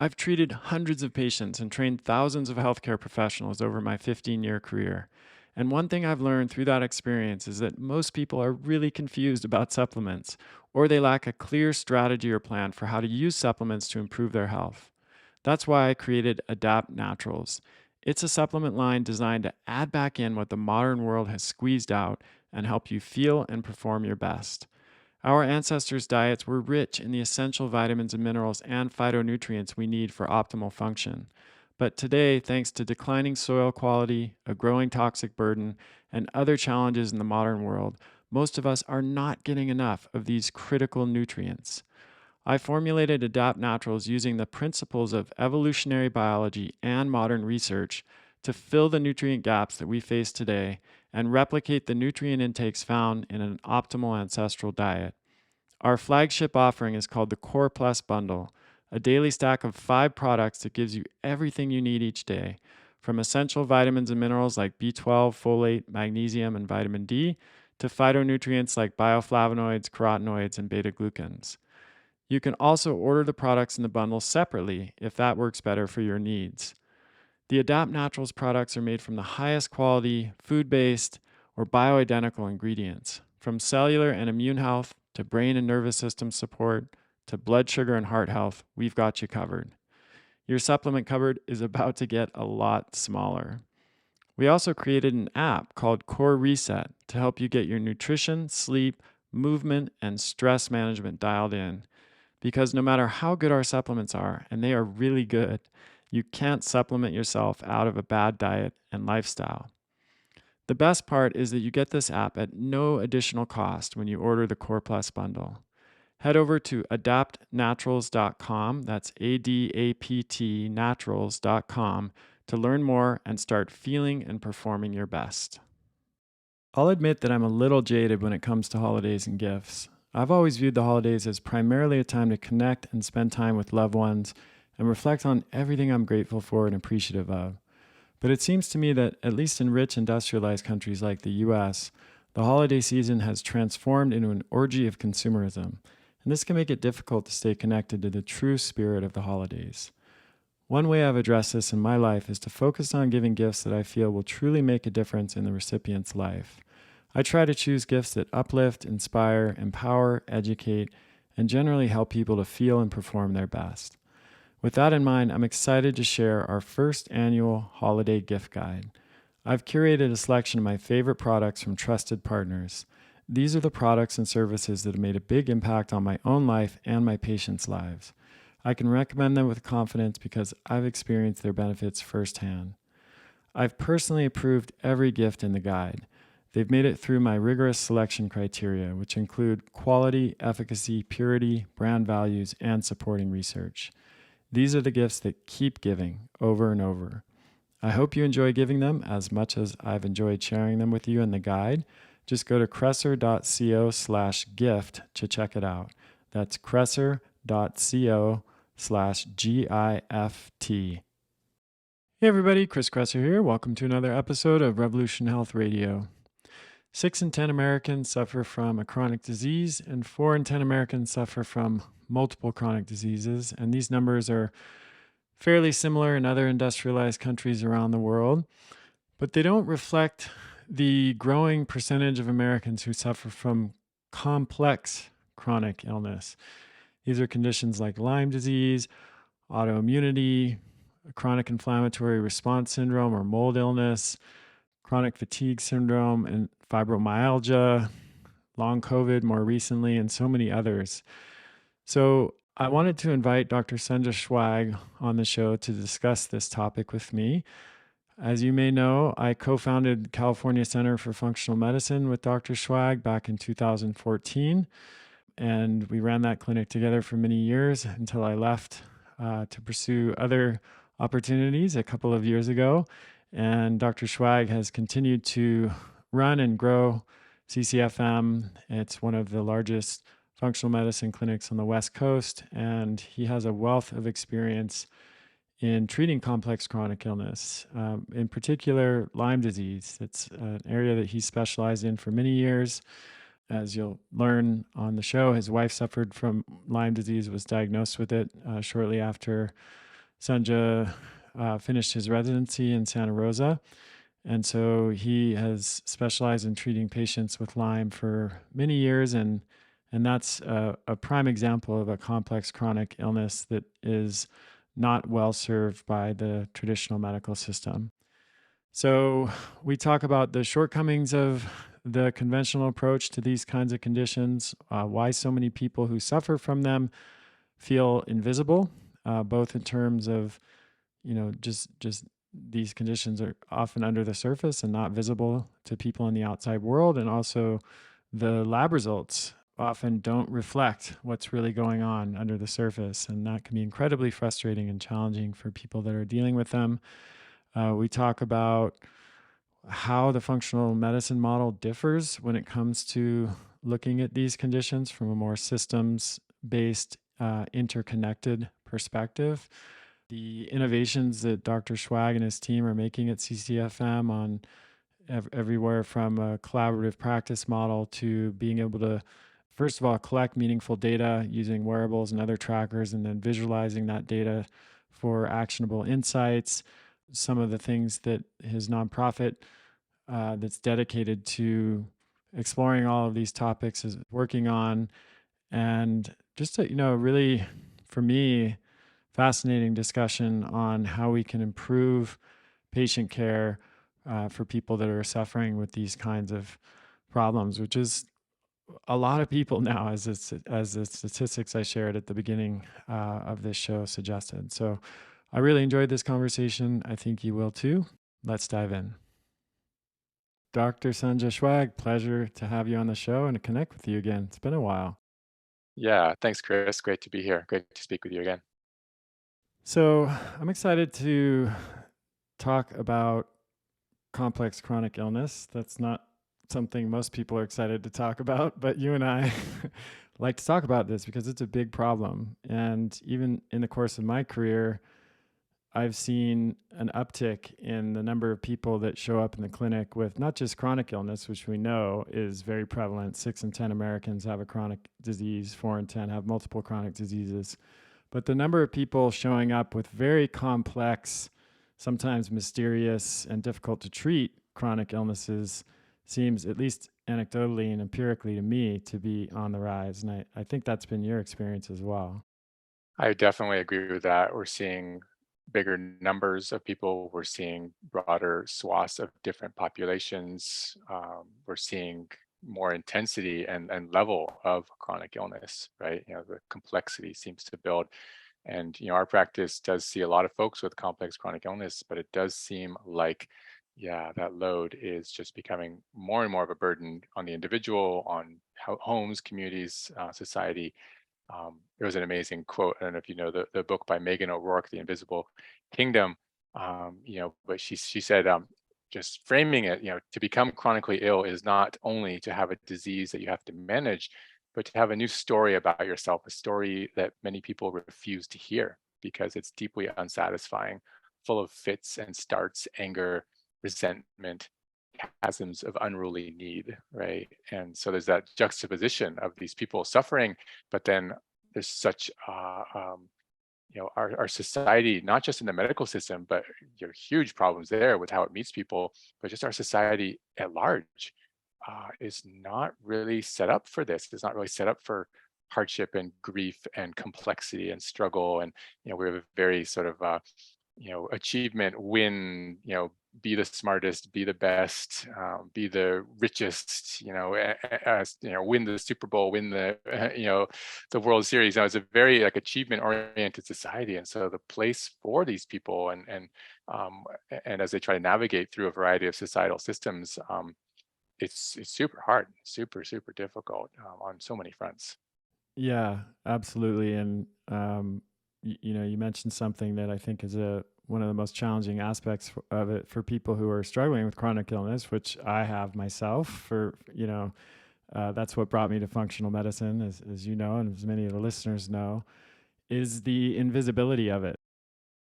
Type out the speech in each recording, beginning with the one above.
I've treated hundreds of patients and trained thousands of healthcare professionals over my 15-year career. And one thing I've learned through that experience is that most people are really confused about supplements, or they lack a clear strategy or plan for how to use supplements to improve their health. That's why I created Adapt Naturals. It's a supplement line designed to add back in what the modern world has squeezed out and help you feel and perform your best. Our ancestors' diets were rich in the essential vitamins and minerals and phytonutrients we need for optimal function. But today, thanks to declining soil quality, a growing toxic burden, and other challenges in the modern world, most of us are not getting enough of these critical nutrients. I formulated Adapt Naturals using the principles of evolutionary biology and modern research to fill the nutrient gaps that we face today and replicate the nutrient intakes found in an optimal ancestral diet. Our flagship offering is called the Core Plus Bundle, a daily stack of 5 products that gives you everything you need each day, from essential vitamins and minerals like B12, folate, magnesium, and vitamin D, to phytonutrients like bioflavonoids, carotenoids, and beta-glucans. You can also order the products in the bundle separately if that works better for your needs. The Adapt Naturals products are made from the highest quality, food-based, or bioidentical ingredients. From cellular and immune health to brain and nervous system support to blood sugar and heart health, we've got you covered. Your supplement cupboard is about to get a lot smaller. We also created an app called Core Reset to help you get your nutrition, sleep, movement, and stress management dialed in. Because no matter how good our supplements are, and they are really good, you can't supplement yourself out of a bad diet and lifestyle. The best part is that you get this app at no additional cost when you order the Core Plus bundle. Head over to adaptnaturals.com, that's ADAPT naturals.com, to learn more and start feeling and performing your best. I'll admit that I'm a little jaded when it comes to holidays and gifts. I've always viewed the holidays as primarily a time to connect and spend time with loved ones and reflect on everything I'm grateful for and appreciative of. But it seems to me that, at least in rich industrialized countries like the US, the holiday season has transformed into an orgy of consumerism, and this can make it difficult to stay connected to the true spirit of the holidays. One way I've addressed this in my life is to focus on giving gifts that I feel will truly make a difference in the recipient's life. I try to choose gifts that uplift, inspire, empower, educate, and generally help people to feel and perform their best. With that in mind, I'm excited to share our first annual holiday gift guide. I've curated a selection of my favorite products from trusted partners. These are the products and services that have made a big impact on my own life and my patients' lives. I can recommend them with confidence because I've experienced their benefits firsthand. I've personally approved every gift in the guide. They've made it through my rigorous selection criteria, which include quality, efficacy, purity, brand values, and supporting research. These are the gifts that keep giving over and over. I hope you enjoy giving them as much as I've enjoyed sharing them with you in the guide. Just go to kresser.co/gift to check it out. That's kresser.co/GIFT. Hey everybody, Chris Kresser here. Welcome to another episode of Revolution Health Radio. 6 in 10 Americans suffer from a chronic disease, and 4 in 10 Americans suffer from multiple chronic diseases. And these numbers are fairly similar in other industrialized countries around the world, but they don't reflect the growing percentage of Americans who suffer from complex chronic illness. These are conditions like Lyme disease, autoimmunity, chronic inflammatory response syndrome or mold illness, chronic fatigue syndrome, and fibromyalgia, long COVID more recently, and so many others. So I wanted to invite Dr. Sunjya Schweig on the show to discuss this topic with me. As you may know, I co-founded California Center for Functional Medicine with Dr. Schweig back in 2014, and we ran that clinic together for many years until I left to pursue other opportunities a couple of years ago. And Dr. Schweig has continued to run and grow CCFM. It's one of the largest functional medicine clinics on the West Coast, and he has a wealth of experience in treating complex chronic illness, in particular Lyme disease. It's an area that he specialized in for many years. As you'll learn on the show, his wife suffered from Lyme disease, was diagnosed with it shortly after Sunjya finished his residency in Santa Rosa. And so he has specialized in treating patients with Lyme for many years. And that's a prime example of a complex chronic illness that is not well served by the traditional medical system. So we talk about the shortcomings of the conventional approach to these kinds of conditions, why so many people who suffer from them feel invisible, both in terms of just these conditions are often under the surface and not visible to people in the outside world, and also the lab results often don't reflect what's really going on under the surface, and that can be incredibly frustrating and challenging for people that are dealing with them. We talk about how the functional medicine model differs when it comes to looking at these conditions from a more systems based, interconnected perspective. The innovations that Dr. Schweig and his team are making at CCFM on everywhere from a collaborative practice model to being able to, first of all, collect meaningful data using wearables and other trackers, and then visualizing that data for actionable insights. Some of the things that his nonprofit that's dedicated to exploring all of these topics is working on, and just a, really, for me, fascinating discussion on how we can improve patient care for people that are suffering with these kinds of problems, which is a lot of people now, as the statistics I shared at the beginning of this show suggested. So I really enjoyed this conversation. I think you will too. Let's dive in. Dr. Sunjya Schweig, pleasure to have you on the show and to connect with you again. It's been a while. Yeah, thanks, Chris. Great to be here. Great to speak with you again. So I'm excited to talk about complex chronic illness. That's not something most people are excited to talk about, but you and I like to talk about this because it's a big problem. And even in the course of my career, I've seen an uptick in the number of people that show up in the clinic with not just chronic illness, which we know is very prevalent. 6 in 10 Americans have a chronic disease, 4 in 10 have multiple chronic diseases. But the number of people showing up with very complex, sometimes mysterious and difficult to treat chronic illnesses seems, at least anecdotally and empirically to me, to be on the rise. And I think that's been your experience as well. I definitely agree with that. We're seeing bigger numbers of people. We're seeing broader swaths of different populations. We're seeing more intensity and level of chronic illness, right? The complexity seems to build. And, our practice does see a lot of folks with complex chronic illness, but it does seem like, yeah, that load is just becoming more and more of a burden on the individual, on homes, communities, society. There was an amazing quote. I don't know if you know the book by Megan O'Rourke, The Invisible Kingdom. But she said, just framing it, to become chronically ill is not only to have a disease that you have to manage, but to have a new story about yourself, a story that many people refuse to hear because it's deeply unsatisfying, full of fits and starts, anger, resentment, chasms of unruly need, right? And so there's that juxtaposition of these people suffering, but then there's such our society, not just in the medical system, but your huge problems there with how it meets people, but just our society at large is not really set up for this. It's not really set up for hardship and grief and complexity and struggle. And we have a very sort of achievement, win, be the smartest, be the best, be the richest, win the Super Bowl, win the, the World Series. It's a very like achievement oriented society. And so the place for these people and as they try to navigate through a variety of societal systems, it's super hard, super difficult on so many fronts. Yeah, absolutely. And you mentioned something that I think is one of the most challenging aspects of it for people who are struggling with chronic illness, which I have myself. That's what brought me to functional medicine, as you know, and as many of the listeners know, is the invisibility of it.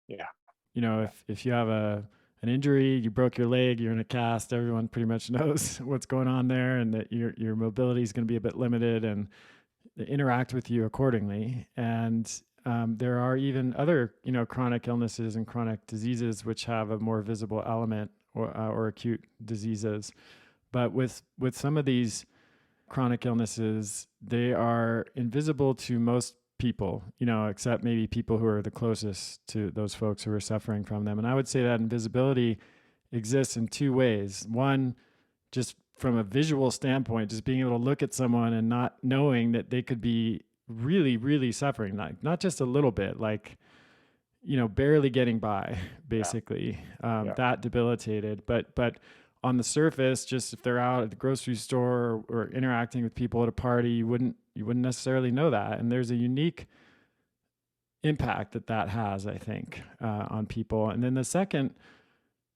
Yeah, yeah, If you have an injury, you broke your leg, you're in a cast, everyone pretty much knows what's going on there, and that your mobility is going to be a bit limited, and they interact with you accordingly. And there are even other, chronic illnesses and chronic diseases which have a more visible element, or acute diseases. But with some of these chronic illnesses, they are invisible to most people, except maybe people who are the closest to those folks who are suffering from them. And I would say that invisibility exists in two ways. One, just from a visual standpoint, just being able to look at someone and not knowing that they could be really, really suffering, not just a little bit, like, barely getting by, Yeah. basically, Yeah. that debilitated. But on the surface, just if they're out at the grocery store, or interacting with people at a party, you wouldn't necessarily know that. And there's a unique impact that has, I think, on people. And then the second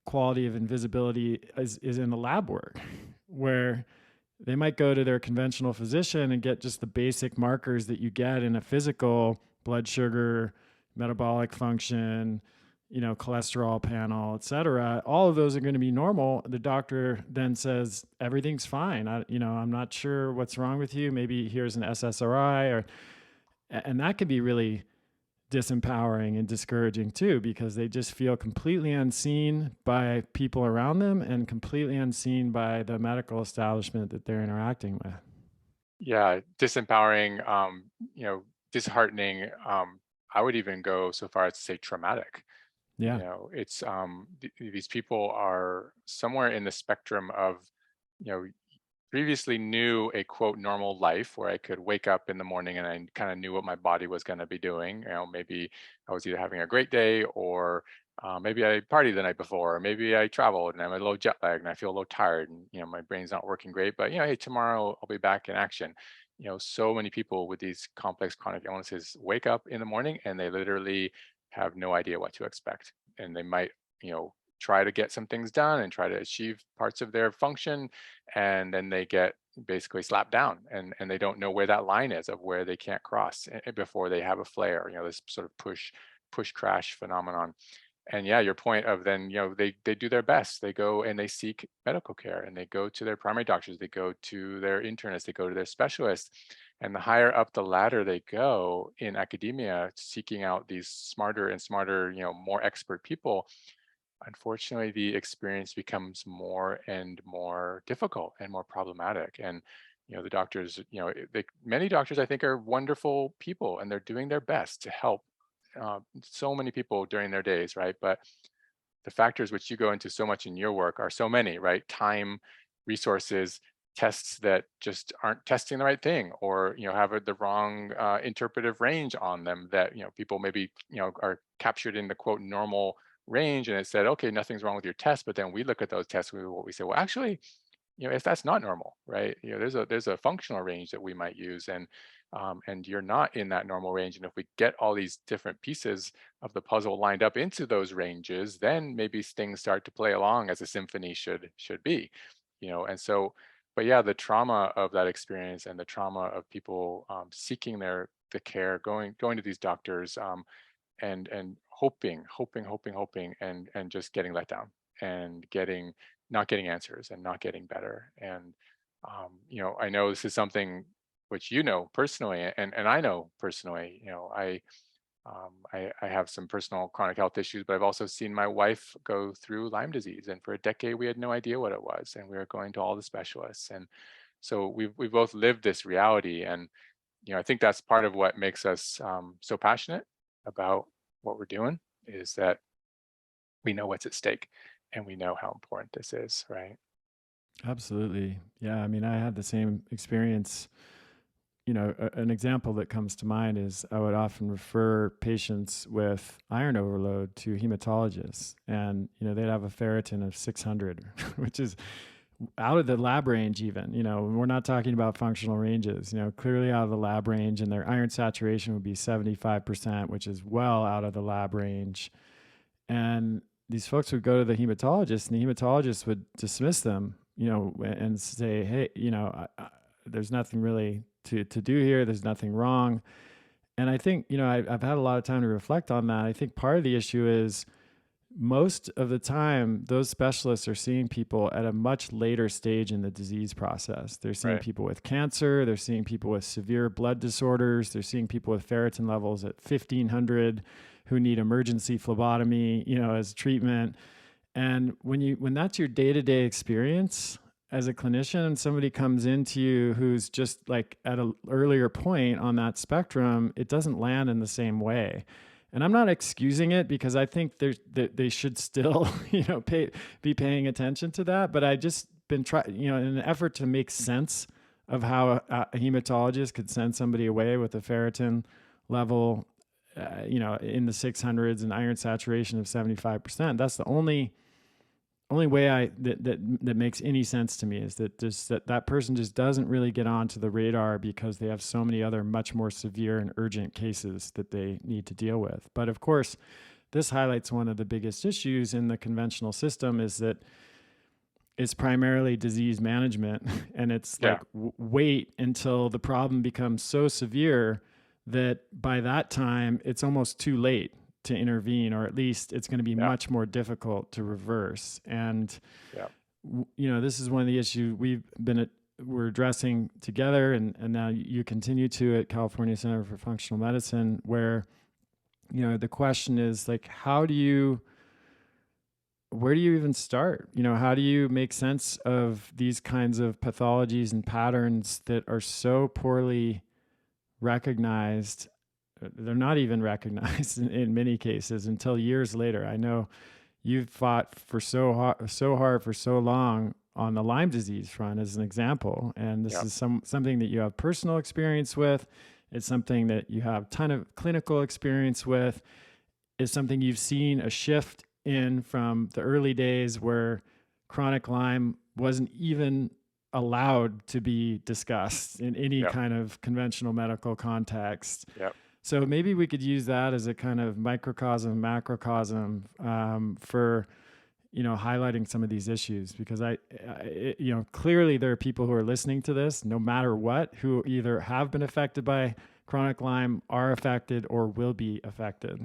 quality of invisibility is in the lab work, where they might go to their conventional physician and get just the basic markers that you get in a physical: blood sugar, metabolic function, cholesterol panel, et cetera. All of those are going to be normal. The doctor then says, everything's fine. I'm not sure what's wrong with you. Maybe here's an SSRI, and that can be really disempowering and discouraging too, because they just feel completely unseen by people around them and completely unseen by the medical establishment that they're interacting with. Yeah, disempowering, disheartening. I would even go so far as to say traumatic. Yeah. It's these people are somewhere in the spectrum of, you know, previously knew a quote normal life where I could wake up in the morning and I kind of knew what my body was going to be doing. Maybe I was either having a great day, or maybe I partied the night before, or maybe I traveled and I'm a little jet lagged and I feel a little tired and my brain's not working great. But hey, tomorrow I'll be back in action. So many people with these complex chronic illnesses wake up in the morning and they literally have no idea what to expect, and they might try to get some things done and try to achieve parts of their function, and then they get basically slapped down, and they don't know where that line is of where they can't cross before they have a flare, this sort of push crash phenomenon. And yeah, your point of then, they do their best. They go and they seek medical care, and they go to their primary doctors, they go to their internists, they go to their specialists. And the higher up the ladder they go in academia, seeking out these smarter and smarter, more expert people, unfortunately, the experience becomes more and more difficult and more problematic. And the doctors, many doctors, I think, are wonderful people, and they're doing their best to help so many people during their days, right? But the factors which you go into so much in your work are so many, right? Time, resources, tests that just aren't testing the right thing, or have the wrong interpretive range on them, that people maybe are captured in the quote normal range, and it said, okay, nothing's wrong with your test. But then we look at those tests, we say, well, actually, if that's not normal, right? There's a functional range that we might use, and you're not in that normal range. And if we get all these different pieces of the puzzle lined up into those ranges, then maybe things start to play along as a symphony should be. And so, but yeah, the trauma of that experience and the trauma of people seeking the care, going to these doctors, and hoping, and just getting let down, and not getting answers and not getting better. And I know this is something which personally, and I know personally. I have some personal chronic health issues, but I've also seen my wife go through Lyme disease, and for a decade we had no idea what it was, and we were going to all the specialists. And so we've both lived this reality. And I think that's part of what makes us so passionate about what we're doing, is that we know what's at stake, and we know how important this is, right? Absolutely. Yeah. I mean, I had the same experience. An example that comes to mind is I would often refer patients with iron overload to hematologists, and, they'd have a ferritin of 600, which is out of the lab range. Even, we're not talking about functional ranges, clearly out of the lab range, and their iron saturation would be 75%, which is well out of the lab range. And these folks would go to the hematologist, and the hematologist would dismiss them, and say, hey, there's nothing really to do here. There's nothing wrong. And I think, I've had a lot of time to reflect on that. I think part of the issue is most of the time, those specialists are seeing people at a much later stage in the disease process. They're seeing Right. people with cancer, they're seeing people with severe blood disorders, they're seeing people with ferritin levels at 1500 who need emergency phlebotomy, as treatment. And when that's your day-to-day experience as a clinician and somebody comes into you who's just like at an earlier point on that spectrum, it doesn't land in the same way. And I'm not excusing it because I think they should still, be paying attention to that. But I just been trying, in an effort to make sense of how a hematologist could send somebody away with a ferritin level, in the 600s and iron saturation of 75%. That's the only way that makes any sense to me is that person just doesn't really get onto the radar because they have so many other much more severe and urgent cases that they need to deal with. But of course, this highlights one of the biggest issues in the conventional system is that it's primarily disease management and it's like Yeah. wait until the problem becomes so severe that by that time it's almost too late to intervene, or at least it's going to be Yeah. much more difficult to reverse. And Yeah. this is one of the issues we're addressing together, and now you continue to at California Center for Functional Medicine, where the question is like, where do you even start? How do you make sense of these kinds of pathologies and patterns that are so poorly recognized? They're not even recognized in many cases until years later. I know you've fought for so hard for so long on the Lyme disease front as an example, and this Yeah. is something that you have personal experience with. It's something that you have a ton of clinical experience with. It's something you've seen a shift in from the early days where chronic Lyme wasn't even allowed to be discussed in any Yeah. kind of conventional medical context. Yeah. So maybe we could use that as a kind of microcosm, macrocosm for highlighting some of these issues, because clearly there are people who are listening to this, no matter what, who either have been affected by chronic Lyme, are affected, or will be affected.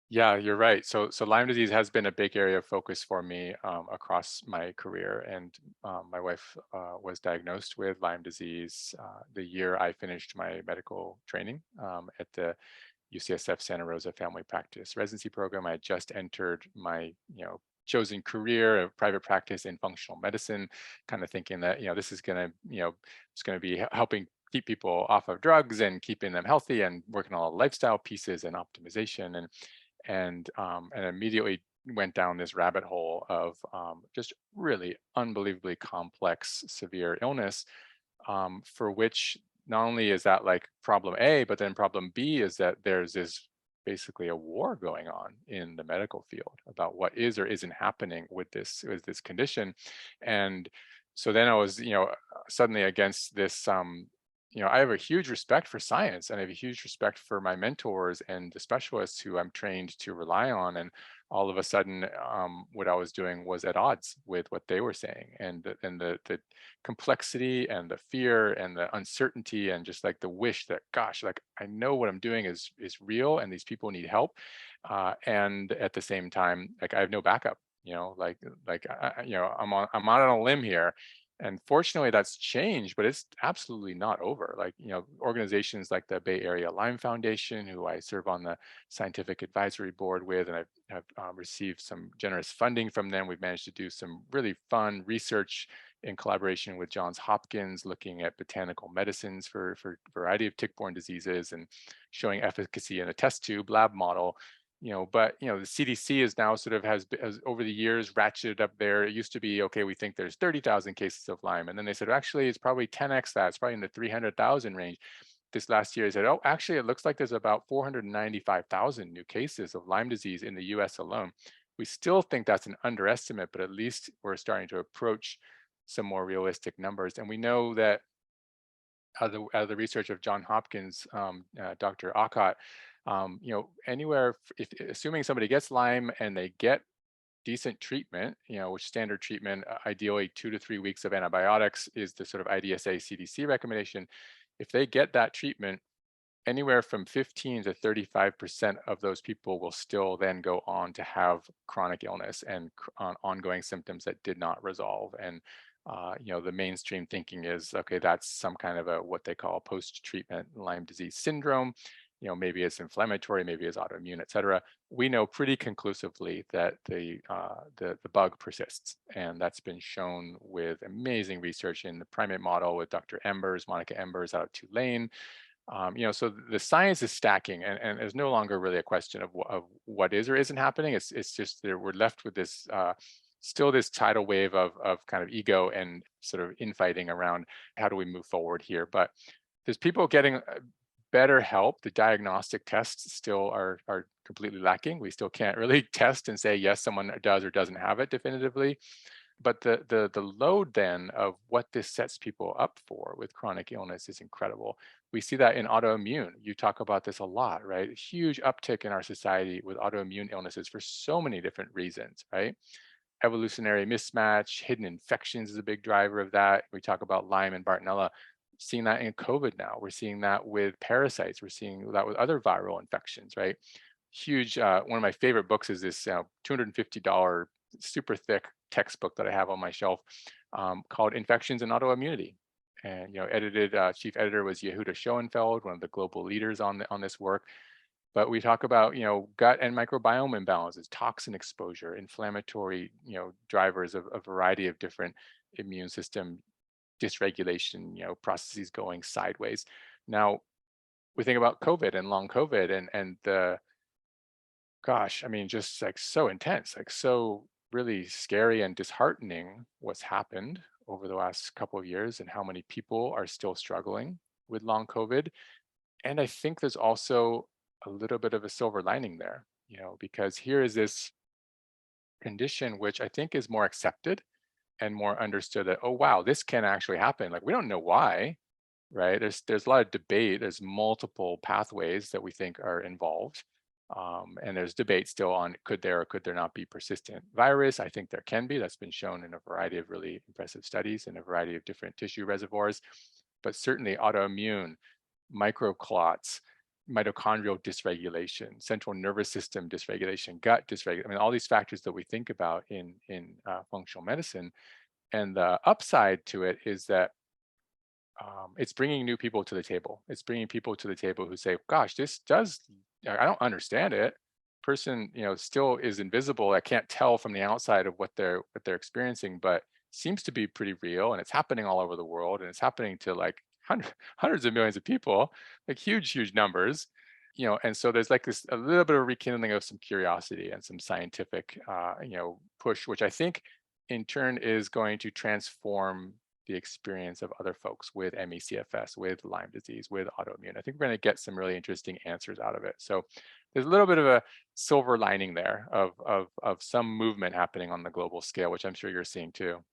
Yeah, you're right. So Lyme disease has been a big area of focus for me across my career, and my wife was diagnosed with Lyme disease the year I finished my medical training at the UCSF Santa Rosa Family Practice Residency Program. I had just entered my chosen career of private practice in functional medicine, kind of thinking that this is going to it's going to be helping keep people off of drugs and keeping them healthy and working on all the lifestyle pieces and optimization, and immediately went down this rabbit hole of just really unbelievably complex, severe illness, for which not only is that like problem A, but then problem B is that there's this basically a war going on in the medical field about what is or isn't happening with this condition. And so then I was, suddenly against this, I have a huge respect for science, and I have a huge respect for my mentors and the specialists who I'm trained to rely on. And all of a sudden, what I was doing was at odds with what they were saying, and the complexity and the fear and the uncertainty and just like the wish that, gosh, like I know what I'm doing is real, and these people need help, and at the same time, like I have no backup. I'm out on a limb here, and fortunately, that's changed, but it's absolutely not over. Like, organizations like the Bay Area Lyme Foundation, who I serve on the scientific advisory board with, and I have received some generous funding from them. We've managed to do some really fun research in collaboration with Johns Hopkins, looking at botanical medicines for a variety of tick-borne diseases and showing efficacy in a test tube lab model. But the CDC is now sort of has over the years ratcheted up there. It used to be, okay, we think there's 30,000 cases of Lyme, and then they said, actually, it's probably 10x that. It's probably in the 300,000 range. This last year, they said, oh, actually, it looks like there's about 495,000 new cases of Lyme disease in the U.S. alone. We still think that's an underestimate, but at least we're starting to approach some more realistic numbers. And we know that out of the research of John Hopkins, Dr. Akot, anywhere, if assuming somebody gets Lyme and they get decent treatment, which standard treatment, ideally 2 to 3 weeks of antibiotics is the sort of IDSA CDC recommendation. If they get that treatment, anywhere from 15 to 35% of those people will still then go on to have chronic illness and ongoing symptoms that did not resolve. And the mainstream thinking is, okay, that's some kind of a what they call post-treatment Lyme disease syndrome. Maybe it's inflammatory, maybe it's autoimmune, et cetera. We know pretty conclusively that the bug persists, and that's been shown with amazing research in the primate model with Dr. Monica Embers out of Tulane. So the science is stacking, and there's no longer really a question of what is or isn't happening. It's just that we're left with this still this tidal wave of kind of ego and sort of infighting around how do we move forward here. But there's people getting better help. The diagnostic tests still are completely lacking. We still can't really test and say yes, someone does or doesn't have it definitively. But the load then of what this sets people up for with chronic illness is incredible. We see that in autoimmune. You talk about this a lot, right? Huge uptick in our society with autoimmune illnesses for so many different reasons, right? Evolutionary mismatch, hidden infections is a big driver of that. We talk about Lyme and Bartonella. Seeing that in COVID now. We're seeing that with parasites. We're seeing that with other viral infections, right? Huge. One of my favorite books is this $250 super thick textbook that I have on my shelf called Infections and Autoimmunity. And edited chief editor was Yehuda Schoenfeld, one of the global leaders on this work. But we talk about gut and microbiome imbalances, toxin exposure, inflammatory drivers of a variety of different immune system dysregulation, processes going sideways. Now we think about COVID and long COVID and the gosh, I mean, just like so intense, like so really scary and disheartening what's happened over the last couple of years and how many people are still struggling with long COVID. And I think there's also a little bit of a silver lining there, because here is this condition which I think is more accepted and more understood that, oh wow, this can actually happen. Like we don't know why, right? There's a lot of debate. There's multiple pathways that we think are involved. And there's debate still on could there or could there not be persistent virus. I think there can be. That's been shown in a variety of really impressive studies in a variety of different tissue reservoirs. But certainly autoimmune, microclots, mitochondrial dysregulation, central nervous system dysregulation, gut dysregulation. I mean, all these factors that we think about in functional medicine. And the upside to it is that it's bringing new people to the table. It's bringing people to the table who say, "Gosh, this does. I don't understand it. Person, still is invisible. I can't tell from the outside of what they're experiencing, but seems to be pretty real, and it's happening all over the world, and it's happening to like hundreds of millions of people, like huge numbers." And so there's like this a little bit of rekindling of some curiosity and some scientific push, which I think in turn is going to transform the experience of other folks with ME/CFS, with Lyme disease, with autoimmune. I think we're going to get some really interesting answers out of it. So there's a little bit of a silver lining there of some movement happening on the global scale, which I'm sure you're seeing too.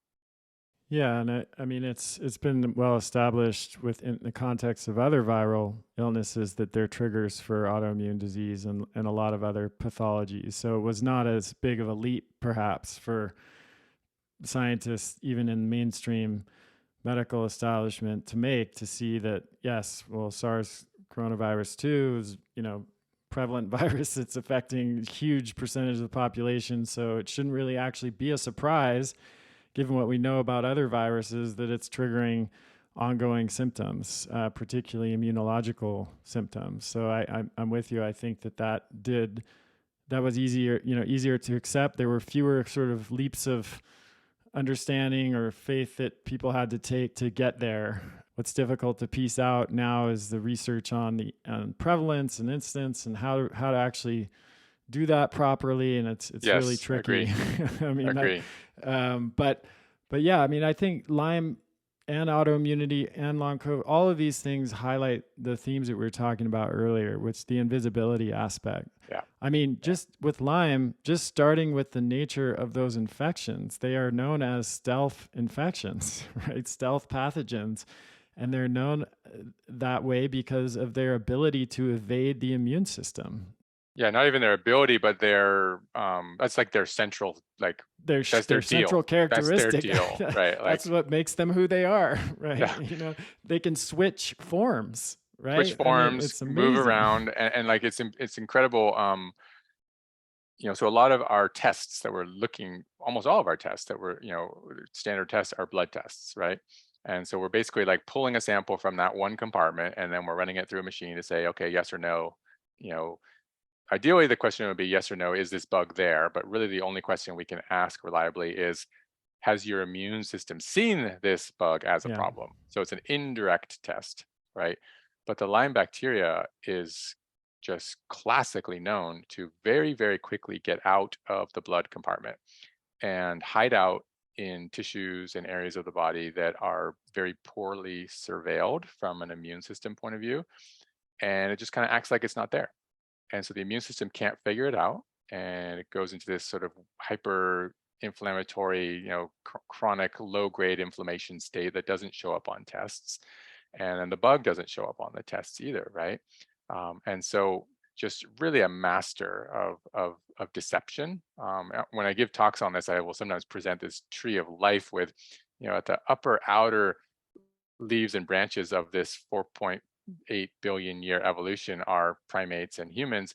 Yeah, and I mean it's been well established within the context of other viral illnesses that they're triggers for autoimmune disease and a lot of other pathologies. So it was not as big of a leap, perhaps, for scientists, even in mainstream medical establishment, to see that yes, well, SARS coronavirus 2 is prevalent virus that's affecting huge percentage of the population, so it shouldn't really actually be a surprise given what we know about other viruses, that it's triggering ongoing symptoms, particularly immunological symptoms. So I'm with you. I think that was easier to accept. There were fewer sort of leaps of understanding or faith that people had to take to get there. What's difficult to piece out now is the research on prevalence and incidence and how to actually do that properly, and it's Yes, really tricky. agree. I mean, Agree. but yeah, I mean, I think Lyme and autoimmunity and long COVID, all of these things highlight the themes that we were talking about earlier, which the invisibility aspect. Yeah. I mean, just with Lyme, just starting with the nature of those infections, they are known as stealth infections, right? Stealth pathogens. And they're known that way because of their ability to evade the immune system. Yeah, not even their ability, but that's like their central, like Their that's their central deal. That's their characteristic. deal, right? Like That's what makes them who they are, right? yeah, They can switch forms, switch right? I mean, forms, it's move amazing. around, and like it's incredible. So a lot of our tests that we're looking, almost all of our tests that we're, standard tests are blood tests, right? And so we're basically like pulling a sample from that one compartment, and then we're running it through a machine to say, okay, yes or no. You know, Ideally, the question would be yes or no, is this bug there? But really, the only question we can ask reliably is, has your immune system seen this bug as a Yeah. problem? So it's an indirect test, right? But the Lyme bacteria is just classically known to very, very quickly get out of the blood compartment and hide out in tissues and areas of the body that are very poorly surveilled from an immune system point of view. And it just kind of acts like it's not there. And so the immune system can't figure it out. And it goes into this sort of hyper inflammatory, chronic low grade inflammation state that doesn't show up on tests. And then the bug doesn't show up on the tests either, right? And so just really a master of deception. When I give talks on this, I will sometimes present this tree of life with, at the upper outer leaves and branches of this 4.8 billion year evolution are primates and humans.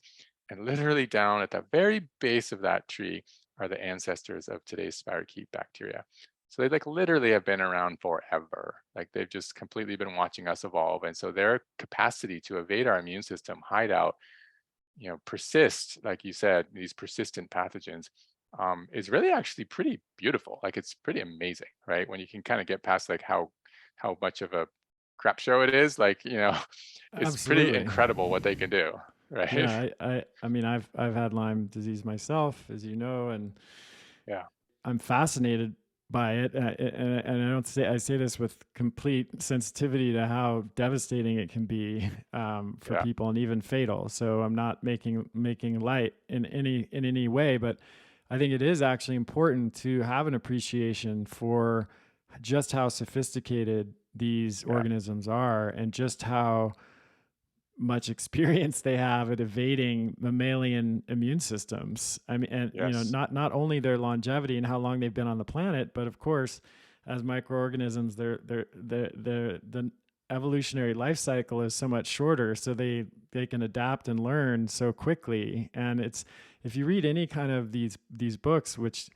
And literally down at the very base of that tree are the ancestors of today's spirochete bacteria. So they like literally have been around forever. Like they've just completely been watching us evolve. And so their capacity to evade our immune system, hide out, persist, like you said, these persistent pathogens, is really actually pretty beautiful. Like it's pretty amazing, right? When you can kind of get past like how much of a crap show it is, like, it's pretty Absolutely. incredible what they can do, right? Yeah, I mean, I've had Lyme disease myself, as you know, and Yeah, I'm fascinated by it. And I don't say I say this with complete sensitivity to how devastating it can be for yeah, people and even fatal. So I'm not making light in any way, but I think it is actually important to have an appreciation for just how sophisticated these yeah, organisms are and just how much experience they have at evading mammalian immune systems. I mean, and yes, not only their longevity and how long they've been on the planet, but of course, as microorganisms, the evolutionary life cycle is so much shorter, so they can adapt and learn so quickly. And it's if you read any kind of these books which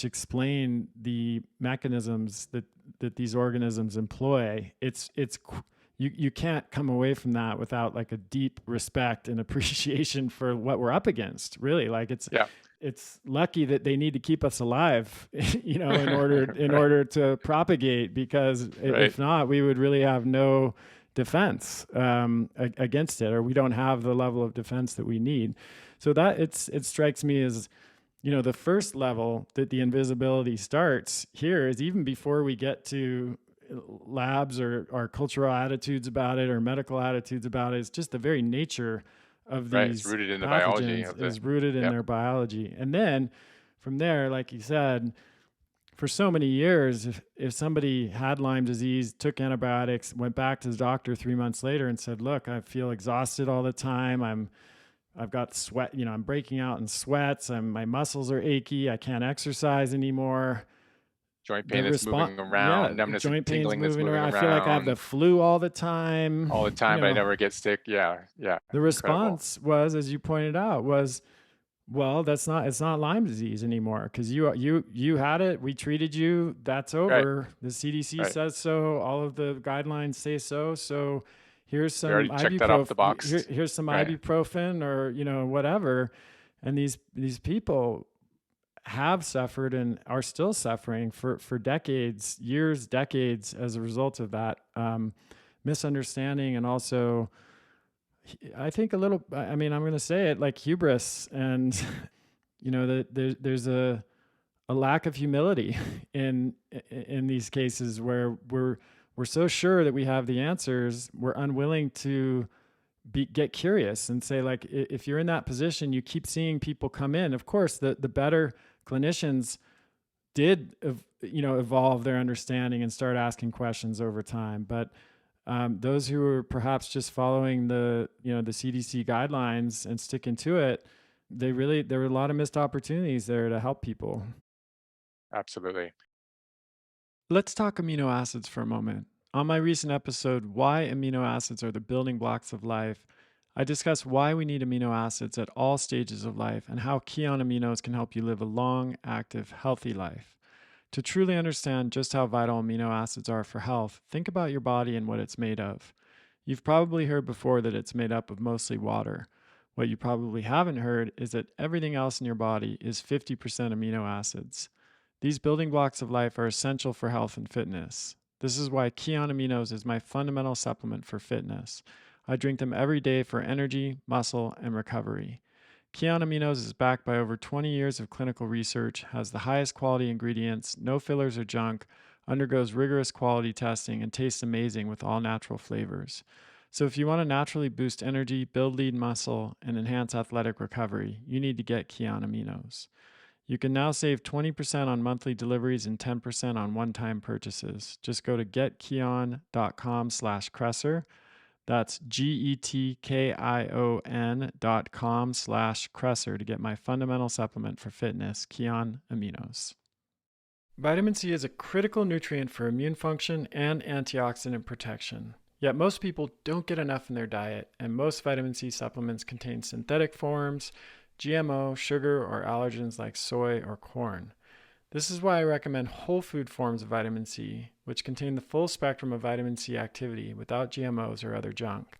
explain the mechanisms that these organisms employ, it's you can't come away from that without like a deep respect and appreciation for what we're up against, really. Like yeah, it's lucky that they need to keep us alive, in right, order to propagate, because right, if not, we would really have no defense against it, or we don't have the level of defense that we need. So that it strikes me as, the first level that the invisibility starts here is even before we get to labs or our cultural attitudes about it or medical attitudes about it. It's just the very nature of right. It's these rooted in the biology pathogens of the, is rooted in yep, their biology. And then from there, like you said, for so many years, if somebody had Lyme disease, took antibiotics, went back to the doctor 3 months later and said, look, I feel exhausted all the time. I've got sweat, I'm breaking out in sweats. My muscles are achy. I can't exercise anymore. joint The pain that's response, moving yeah, around, numbness and joint pains tingling that's moving moving around. I feel like I have the around flu all the time. all the time, but I never get sick. Yeah, yeah, The incredible. response was, as you pointed out, was, well, it's not Lyme disease anymore because you had it. We treated you. That's Right, over. The CDC right. says so. All of the guidelines say so. So here's We some already checked that off the box. here's some Right. ibuprofen, or whatever. And these people have suffered and are still suffering for decades, years, decades, as a result of that misunderstanding, and also, I think, a little. I mean, I'm going to say it, like hubris, and there's a lack of humility in these cases where we're so sure that we have the answers, we're unwilling to get curious and say, like, if you're in that position, you keep seeing people come in. Of course, the better clinicians did evolve their understanding and start asking questions over time, but those who were perhaps just following the CDC guidelines and sticking to it, there were a lot of missed opportunities there to help people. Absolutely. Let's talk amino acids for a moment. On my recent episode, Why Amino Acids Are the Building Blocks of Life, I discuss why we need amino acids at all stages of life and how Keon aminos can help you live a long, active, healthy life. To truly understand just how vital amino acids are for health, think about your body and what it's made of. You've probably heard before that it's made up of mostly water. What you probably haven't heard is that everything else in your body is 50% amino acids. These building blocks of life are essential for health and fitness. This is why Keon Aminos is my fundamental supplement for fitness. I drink them every day for energy, muscle, and recovery. Keon Aminos is backed by over 20 years of clinical research, has the highest quality ingredients, no fillers or junk, undergoes rigorous quality testing, and tastes amazing with all natural flavors. So, if you want to naturally boost energy, build lean muscle, and enhance athletic recovery, you need to get Keon Aminos. You can now save 20% on monthly deliveries and 10% on one-time purchases. Just go to getkion.com/Kresser. That's getkion.com/Kresser to get my fundamental supplement for fitness, Keon Aminos. Vitamin C is a critical nutrient for immune function and antioxidant protection. Yet most people don't get enough in their diet, and most vitamin C supplements contain synthetic forms, GMO, sugar, or allergens like soy or corn. This is why I recommend whole food forms of vitamin C, which contain the full spectrum of vitamin C activity without GMOs or other junk.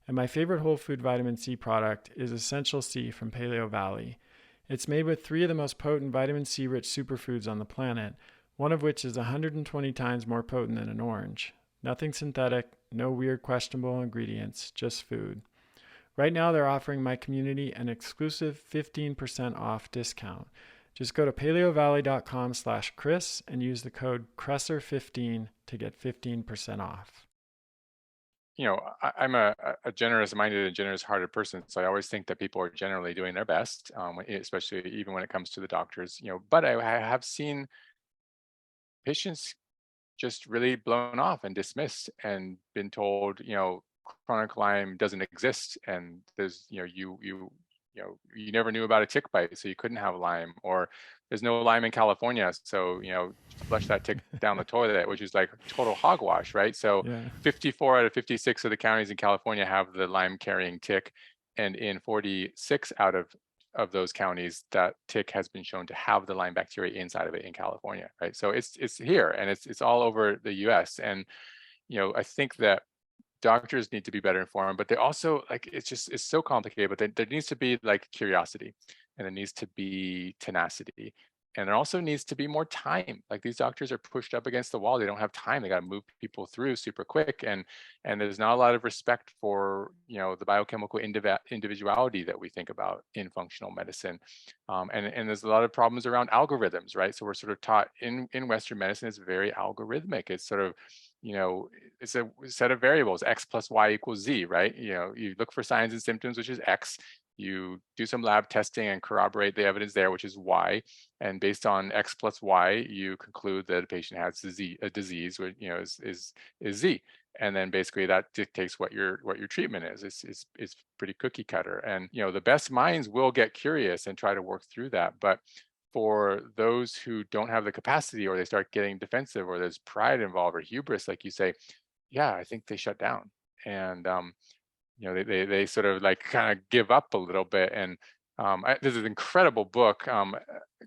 And my favorite whole food vitamin C product is Essential C from Paleo Valley. It's made with 3 of the most potent vitamin C rich superfoods on the planet, one of which is 120 times more potent than an orange. Nothing synthetic, no weird questionable ingredients, just food. Right now, they're offering my community an exclusive 15% off discount. Just go to paleovalley.com/Chris and use the code Kresser15 to get 15% off. I'm a generous-minded and generous-hearted person, so I always think that people are generally doing their best, especially even when it comes to the doctors. But I have seen patients just really blown off and dismissed and been told, chronic Lyme doesn't exist, and there's, you never knew about a tick bite, so you couldn't have Lyme, or there's no Lyme in California, so flush that tick down the toilet, which is like total hogwash, right? So Yeah. 54 out of 56 of the counties in California have the Lyme carrying tick, and in 46 out of those counties, that tick has been shown to have the Lyme bacteria inside of it in California, right? So it's here, and it's all over the U.S. And I think that doctors need to be better informed, but they also, like, it's so complicated, but there needs to be like curiosity, and there needs to be tenacity, and there also needs to be more time. Like, these doctors are pushed up against the wall, they don't have time, they got to move people through super quick, and there's not a lot of respect for the biochemical individuality that we think about in functional medicine. And there's a lot of problems around algorithms, right? So we're sort of taught in Western medicine, it's very algorithmic. It's sort of, you know it's a set of variables, x plus y equals z, right? You look for signs and symptoms, which is x. You do some lab testing and corroborate the evidence there, which is y. And based on x plus y, you conclude that a patient has a disease, which is z. And then basically that dictates what your treatment is. It's pretty cookie cutter. And the best minds will get curious and try to work through that. But for those who don't have the capacity, or they start getting defensive, or there's pride involved, or hubris, like you say, yeah, I think they shut down. And they sort of like kind of give up a little bit. And there's an incredible book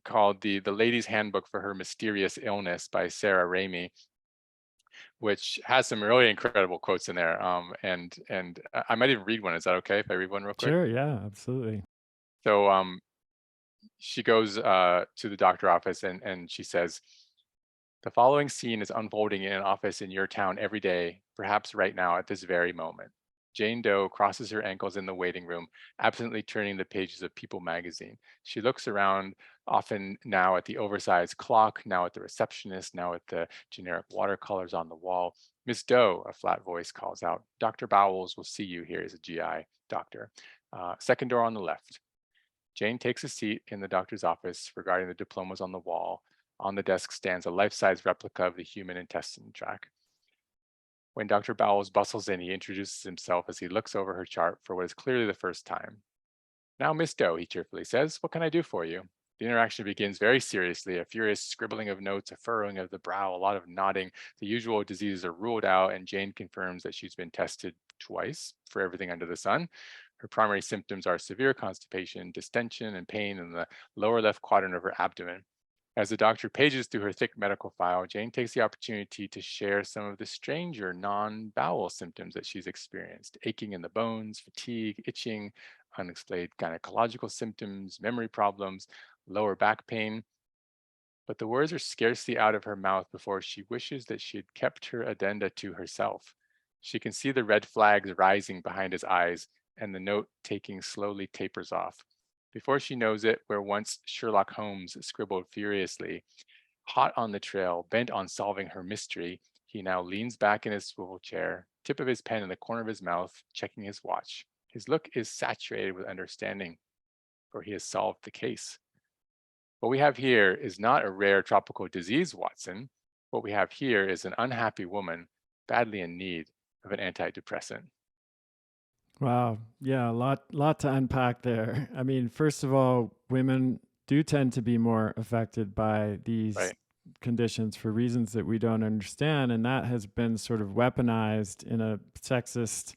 called the Lady's Handbook for Her Mysterious Illness by Sarah Ramey, which has some really incredible quotes in there. And I might even read one. Is that okay if I read one real quick? Sure, yeah, absolutely. So she goes to the doctor office, and she says, "The following scene is unfolding in an office in your town every day, perhaps right now at this very moment. Jane Doe crosses her ankles in the waiting room, absently turning the pages of People magazine. She looks around, often now at the oversized clock, now at the receptionist, now at the generic watercolors on the wall. Miss Doe," a flat voice calls out. "Dr. Bowles will see you. Here is a GI doctor. Second door on the left." Jane takes a seat in the doctor's office, regarding the diplomas on the wall. On the desk stands a life-size replica of the human intestine tract. When Dr. Bowles bustles in, he introduces himself as he looks over her chart for what is clearly the first time. "Now, Miss Doe," he cheerfully says, "what can I do for you?" The interaction begins very seriously, a furious scribbling of notes, a furrowing of the brow, a lot of nodding. The usual diseases are ruled out, and Jane confirms that she's been tested twice for everything under the sun. Her primary symptoms are severe constipation, distension, and pain in the lower left quadrant of her abdomen. As the doctor pages through her thick medical file, Jane takes the opportunity to share some of the stranger non bowel symptoms that she's experienced: aching in the bones, fatigue, itching, unexplained gynecological symptoms, memory problems, lower back pain. But the words are scarcely out of her mouth before she wishes that she had kept her addenda to herself. She can see the red flags rising behind his eyes, and the note taking slowly tapers off. Before she knows it, where once Sherlock Holmes scribbled furiously, hot on the trail, bent on solving her mystery, he now leans back in his swivel chair, tip of his pen in the corner of his mouth, checking his watch. His look is saturated with understanding, for he has solved the case. What we have here is not a rare tropical disease, Watson. What we have here is an unhappy woman badly in need of an antidepressant. Wow. Yeah, a lot to unpack there. I mean, first of all, women do tend to be more affected by these Right. conditions for reasons that we don't understand, and that has been sort of weaponized in a sexist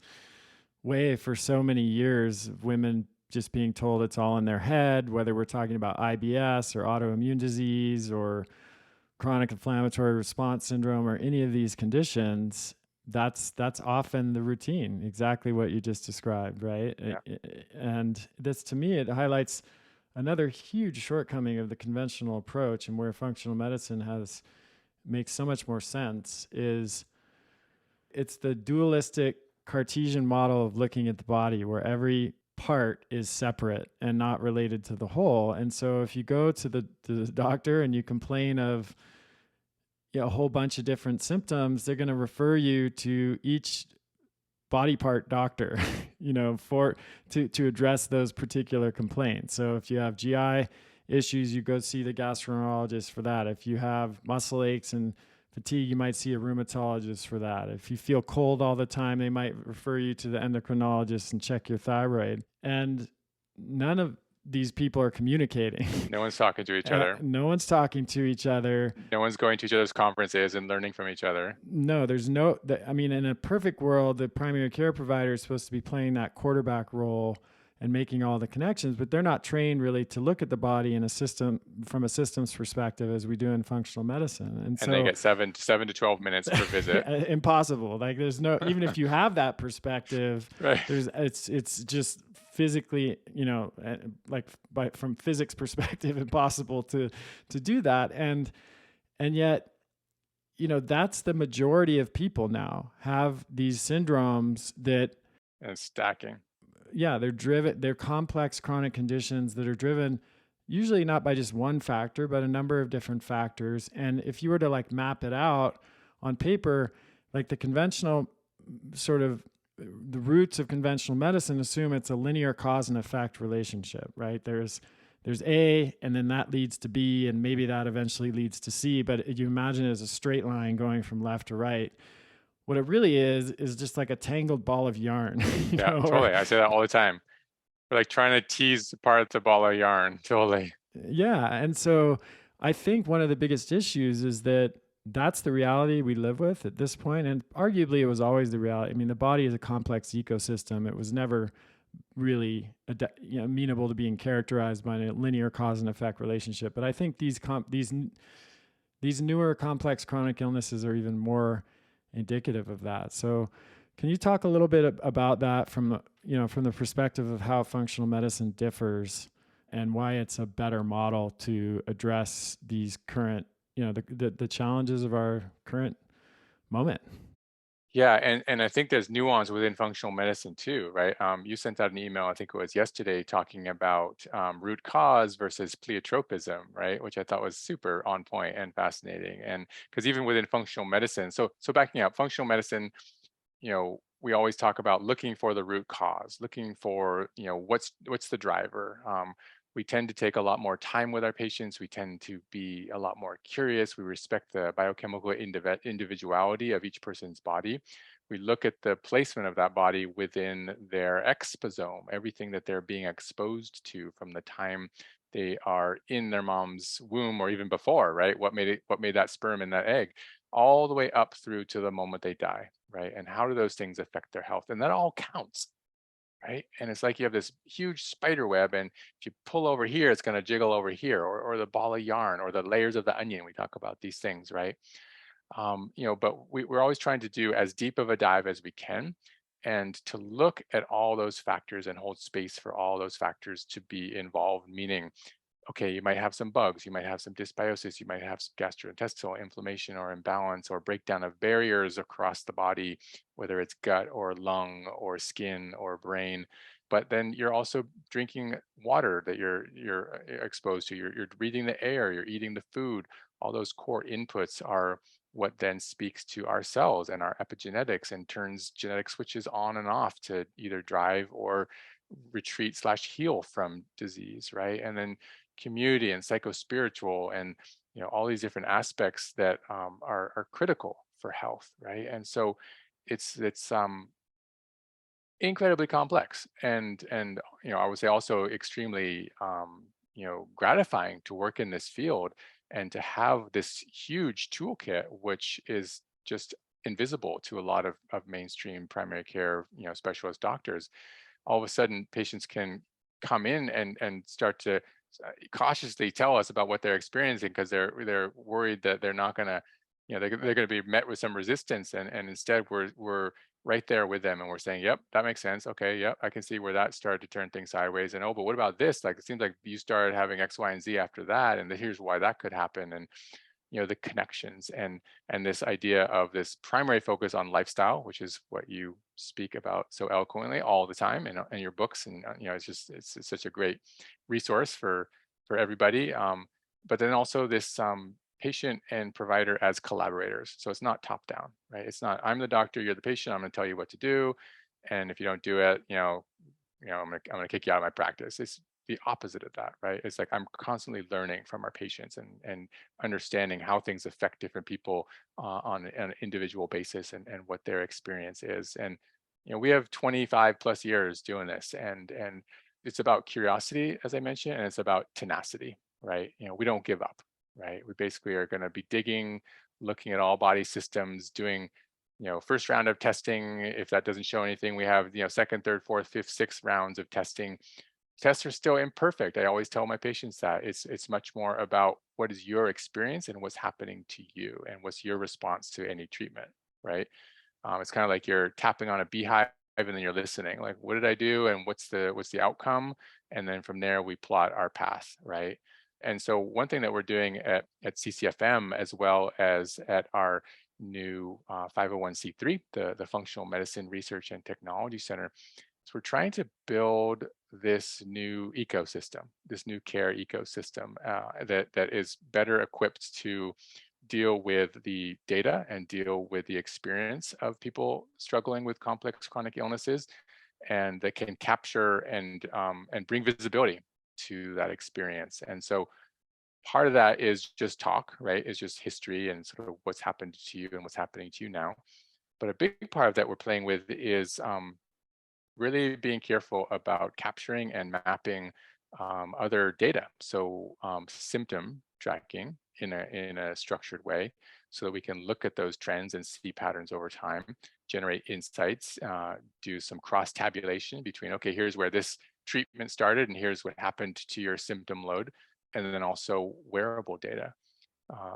way for so many years, of women just being told it's all in their head, whether we're talking about IBS or autoimmune disease or chronic inflammatory response syndrome or any of these conditions. That's often the routine, exactly what you just described, right? Yeah. And this, to me, it highlights another huge shortcoming of the conventional approach, and where functional medicine has makes so much more sense is it's the dualistic Cartesian model of looking at the body, where every part is separate and not related to the whole. And so if you go to the doctor and you complain of, you know, a whole bunch of different symptoms, they're going to refer you to each body part doctor, you know, for to address those particular complaints. So if you have GI issues, you go see the gastroenterologist for that. If you have muscle aches and fatigue, you might see a rheumatologist for that. If you feel cold all the time, they might refer you to the endocrinologist and check your thyroid. And none of these people are communicating. No one's talking to each other. No one's talking to each other. No one's going to each other's conferences and learning from each other. No, there's no, I mean, in a perfect world, the primary care provider is supposed to be playing that quarterback role and making all the connections, but they're not trained really to look at the body in a system from a systems perspective as we do in functional medicine. And And they so get 7 to 12 minutes per visit. impossible. Like there's no, even if you have that perspective, Right. it's just physically, you know, like from physics perspective, impossible to do that. And yet, you know, that's the majority of people now have these syndromes that, And stacking. yeah, they're complex chronic conditions that are driven usually not by just one factor, but a number of different factors. And if you were to like map it out on paper, like the conventional sort of the roots of conventional medicine assume it's a linear cause and effect relationship, right? There's A, and then that leads to B, and maybe that eventually leads to C. But you imagine it as a straight line going from left to right. What it really is just like a tangled ball of yarn. You Yeah, know, totally. I say that all the time. We're like trying to tease apart the ball of yarn. Totally. yeah. And so I think one of the biggest issues is that that's the reality we live with at this point, and arguably it was always the reality. I mean, the body is a complex ecosystem. It was never really amenable to being characterized by a linear cause and effect relationship. But I think these newer complex chronic illnesses are even more indicative of that. So, can you talk a little bit about that from from the perspective of how functional medicine differs and why it's a better model to address these current the challenges of our current moment? Yeah, and I think there's nuance within functional medicine too, right? You sent out an email, I think it was yesterday, talking about root cause versus pleiotropism, right? Which I thought was super on point and fascinating. And because even within functional medicine, so backing up, functional medicine, we always talk about looking for the root cause, looking for, what's the driver. We tend to take a lot more time with our patients. We tend to be a lot more curious. We respect the biochemical individuality of each person's body. We look at the placement of that body within their exposome, everything that they're being exposed to from the time they are in their mom's womb or even before, right? What made that sperm and that egg, all the way up through to the moment they die, right? And how do those things affect their health? And that all counts, right? And it's like you have this huge spider web, and if you pull over here, it's going to jiggle over here, or the ball of yarn, or the layers of the onion. We talk about these things, right? But we're always trying to do as deep of a dive as we can, and to look at all those factors and hold space for all those factors to be involved, meaning, okay, you might have some bugs, you might have some dysbiosis, you might have some gastrointestinal inflammation or imbalance or breakdown of barriers across the body, whether it's gut or lung or skin or brain. But then you're also drinking water that you're exposed to. You're breathing the air. You're eating the food. All those core inputs are what then speaks to our cells and our epigenetics and turns genetic switches on and off to either drive or retreat slash heal from disease, right? And then community and psychospiritual and all these different aspects that are critical for health, right? And so it's incredibly complex, and I would say also extremely gratifying to work in this field and to have this huge toolkit, which is just invisible to a lot of mainstream primary care specialist doctors. All of a sudden patients can come in and start to cautiously tell us about what they're experiencing, because they're worried that they're not going to, they're going to be met with some resistance, and instead we're right there with them, and we're saying, yep, that makes sense, okay, yep, I can see where that started to turn things sideways, and oh, but what about this, like it seems like you started having X, Y, and Z after that, and here's why that could happen. And the connections and this idea of this primary focus on lifestyle, which is what you speak about so eloquently all the time in your books, and it's such a great resource for everybody. But then also this patient and provider as collaborators, so it's not top down, right? It's not, I'm the doctor, you're the patient, I'm going to tell you what to do, and if you don't do it, I'm gonna kick you out of my practice. It's the opposite of that, right? It's like I'm constantly learning from our patients and understanding how things affect different people on an individual basis, and what their experience is. And we have 25 plus years doing this, and it's about curiosity, as I mentioned, and it's about tenacity, right? We don't give up, right? We basically are going to be digging, looking at all body systems, doing first round of testing. If that doesn't show anything, we have second, third, fourth, fifth, sixth rounds of testing. Tests are still imperfect. I always tell my patients that it's much more about what is your experience and what's happening to you and what's your response to any treatment, right? It's kind of like you're tapping on a beehive and then you're listening, like, what did I do and what's the outcome? And then from there we plot our path, right? And so one thing that we're doing at CCFM, as well as at our new 501c3, the Functional Medicine Research and Technology Center, is we're trying to build this new ecosystem, this new care ecosystem that is better equipped to deal with the data and deal with the experience of people struggling with complex chronic illnesses, and that can capture and bring visibility to that experience. And so part of that is just talk, right? Is just history and sort of what's happened to you and what's happening to you now. But a big part of that we're playing with is really being careful about capturing and mapping other data. So symptom tracking in a structured way, so that we can look at those trends and see patterns over time, generate insights, do some cross tabulation between, okay, here's where this treatment started and here's what happened to your symptom load, and then also wearable data.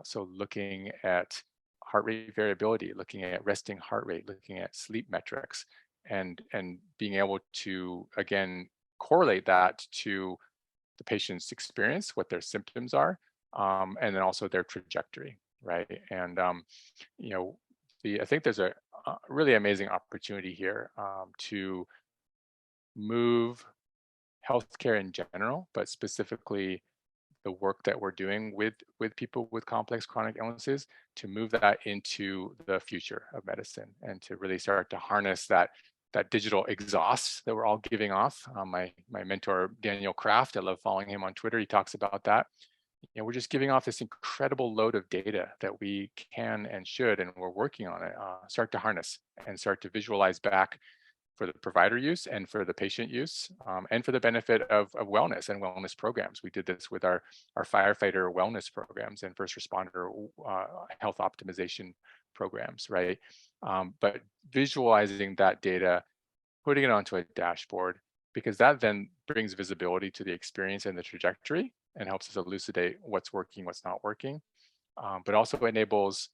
So looking at heart rate variability, looking at resting heart rate, looking at sleep metrics, and being able to again correlate that to the patient's experience, what their symptoms are, and then also their trajectory, right? And you know, I think there's a really amazing opportunity here to move healthcare in general, but specifically the work that we're doing with people with complex chronic illnesses, to move that into the future of medicine and to really start to harness that digital exhaust that we're all giving off. My mentor Daniel Kraft, I love following him on Twitter. He talks about that. We're just giving off this incredible load of data that we can and should, and we're working on it. Start to harness and start to visualize back for the provider use and for the patient use, and for the benefit of wellness and wellness programs. We did this with our firefighter wellness programs and first responder health optimization programs, right? But visualizing that data, putting it onto a dashboard, because that then brings visibility to the experience and the trajectory and helps us elucidate what's working, what's not working, but also enables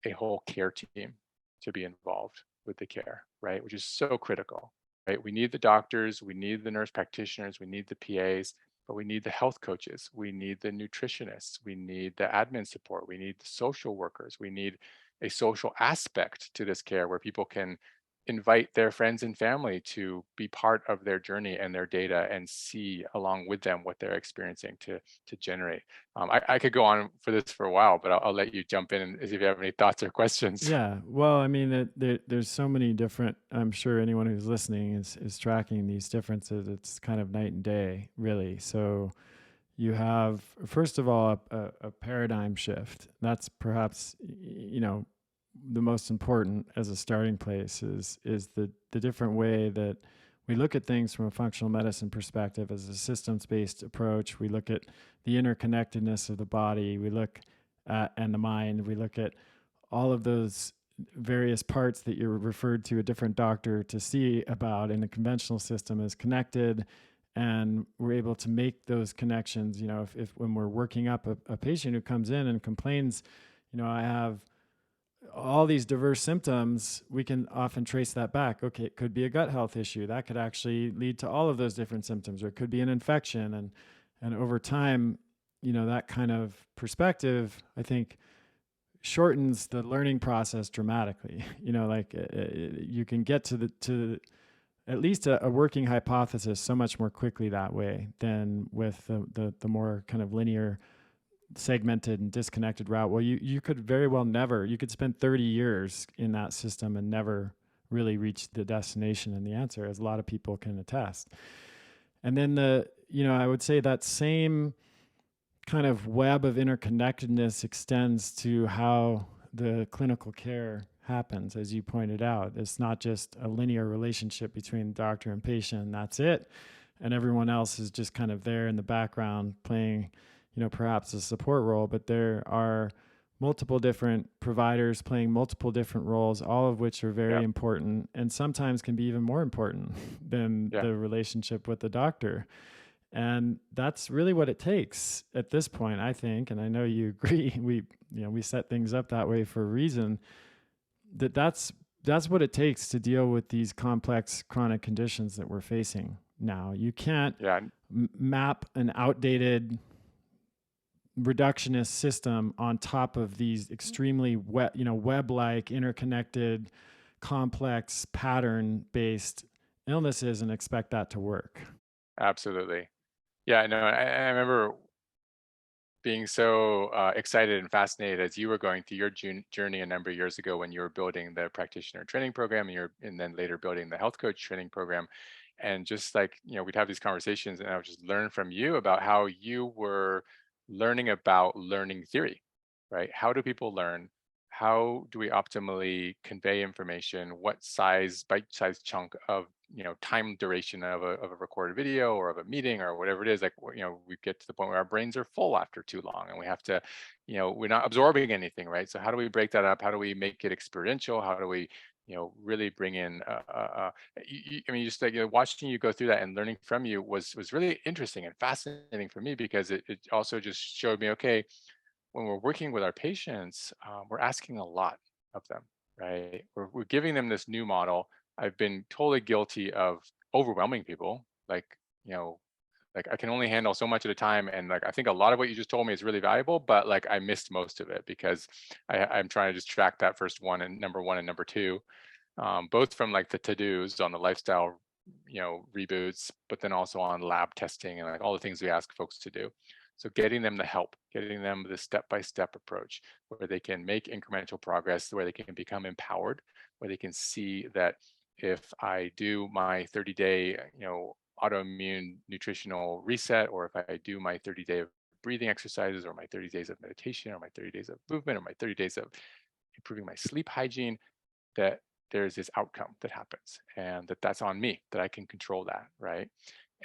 a whole care team to be involved with the care, right? Which is so critical, right? We need the doctors, we need the nurse practitioners, we need the PAs, but we need the health coaches, we need the nutritionists, we need the admin support, we need the social workers, we need a social aspect to this care where people can invite their friends and family to be part of their journey and their data and see along with them what they're experiencing to generate. I could go on for this for a while, but I'll let you jump in and see if you have any thoughts or questions. Yeah, well, I mean, there's so many different. I'm sure anyone who's listening is tracking these differences. It's kind of night and day, really. So you have, first of all, a paradigm shift. That's perhaps the most important as a starting place is the different way that we look at things from a functional medicine perspective as a systems based approach. We look at the interconnectedness of the body. We look at and the mind. We look at all of those various parts that you referred to a different doctor to see about in the conventional system as connected, and we're able to make those connections. If when we're working up a patient who comes in and complains, I have all these diverse symptoms, we can often trace that back. Okay, it could be a gut health issue that could actually lead to all of those different symptoms, or it could be an infection, and over time, that kind of perspective, I think, shortens the learning process dramatically. You can get to at least a working hypothesis so much more quickly that way than with the more kind of linear, segmented and disconnected route. Well, you could very well never, you could spend 30 years in that system and never really reach the destination and the answer, as a lot of people can attest. And then I would say that same kind of web of interconnectedness extends to how the clinical care happens, as you pointed out. It's not just a linear relationship between doctor and patient, and that's it. And everyone else is just kind of there in the background playing, perhaps a support role, but there are multiple different providers playing multiple different roles, all of which are very Yeah, important and sometimes can be even more important than yeah, the relationship with the doctor. And that's really what it takes at this point, I think, and I know you agree. We set things up that way for a reason. That's what it takes to deal with these complex chronic conditions that we're facing now. You can't yeah. map an outdated reductionist system on top of these extremely web-like, interconnected, complex, pattern-based illnesses and expect that to work. Absolutely. Yeah, no, I remember being so excited and fascinated as you were going through your journey a number of years ago when you were building the practitioner training program, and then later building the health coach training program. And just like, we'd have these conversations and I would just learn from you about how you were learning about learning theory, right? How do people learn? How do we optimally convey information? What size, bite-sized chunk of time duration of a recorded video or of a meeting or whatever it is, like, we get to the point where our brains are full after too long and we have to, we're not absorbing anything, right? So how do we break that up? How do we make it experiential? How do we really bring in I mean, just like, watching you go through that and learning from you was really interesting and fascinating for me, because it also just showed me, okay, when we're working with our patients, we're asking a lot of them, right? We're giving them this new model. I've been totally guilty of overwhelming people. You know, like I can only handle so much at a time. And like, I think a lot of what you just told me is really valuable, but like I missed most of it because I'm trying to just track that first one and number two, both from like the to-dos on the lifestyle, reboots, but then also on lab testing and like all the things we ask folks to do. So getting them the help, getting them the step-by-step approach where they can make incremental progress, where they can become empowered, where they can see that if I do my 30-day, autoimmune nutritional reset, or if I do my 30-day of breathing exercises, or my 30 days of meditation, or my 30 days of movement, or my 30 days of improving my sleep hygiene, that there's this outcome that happens, and that's on me, that I can control that, right?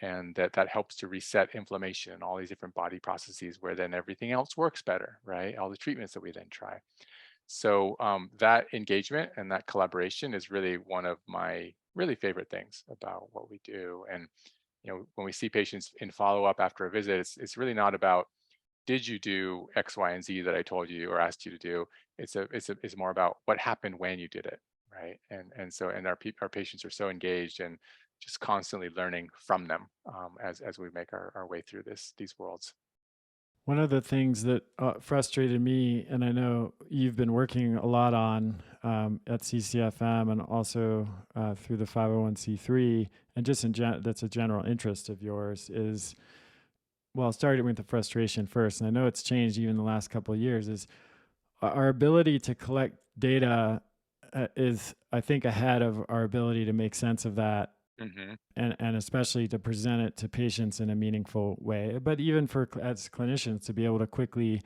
And that helps to reset inflammation and all these different body processes where then everything else works better, right? All the treatments that we then try. So that engagement and that collaboration is really one of my really favorite things about what we do. And when we see patients in follow up after a visit, it's really not about, did you do X, Y, and Z that I told you or asked you to do? It's more about what happened when you did it, right? And our patients are so engaged and just constantly learning from them, as we make our way through these worlds. One of the things that frustrated me, and I know you've been working a lot on at CCFM and also through the 501c3, and just that's a general interest of yours, is, well, starting with the frustration first, and I know it's changed even the last couple of years, is our ability to collect data is, I think, ahead of our ability to make sense of that, Hmm. and especially to present it to patients in a meaningful way. But even for as clinicians to be able to quickly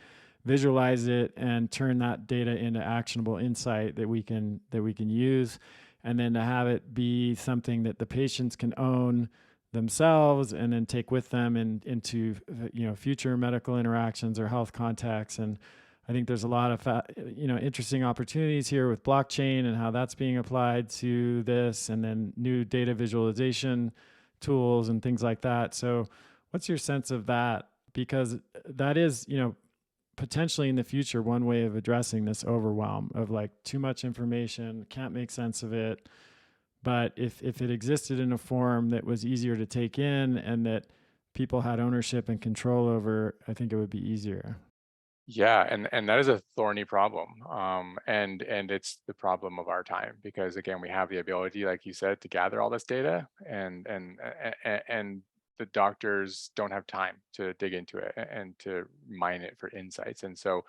visualize it and turn that data into actionable insight that we can use, and then to have it be something that the patients can own themselves and then take with them into future medical interactions or health contacts. And I think there's a lot of interesting opportunities here with blockchain and how that's being applied to this, and then new data visualization tools and things like that. So, what's your sense of that? Because that is, potentially in the future one way of addressing this overwhelm of like too much information, can't make sense of it. But if it existed in a form that was easier to take in and that people had ownership and control over, I think it would be easier. Yeah, and that is a thorny problem, and it's the problem of our time because again, we have the ability, like you said, to gather all this data, and the doctors don't have time to dig into it and to mine it for insights, and so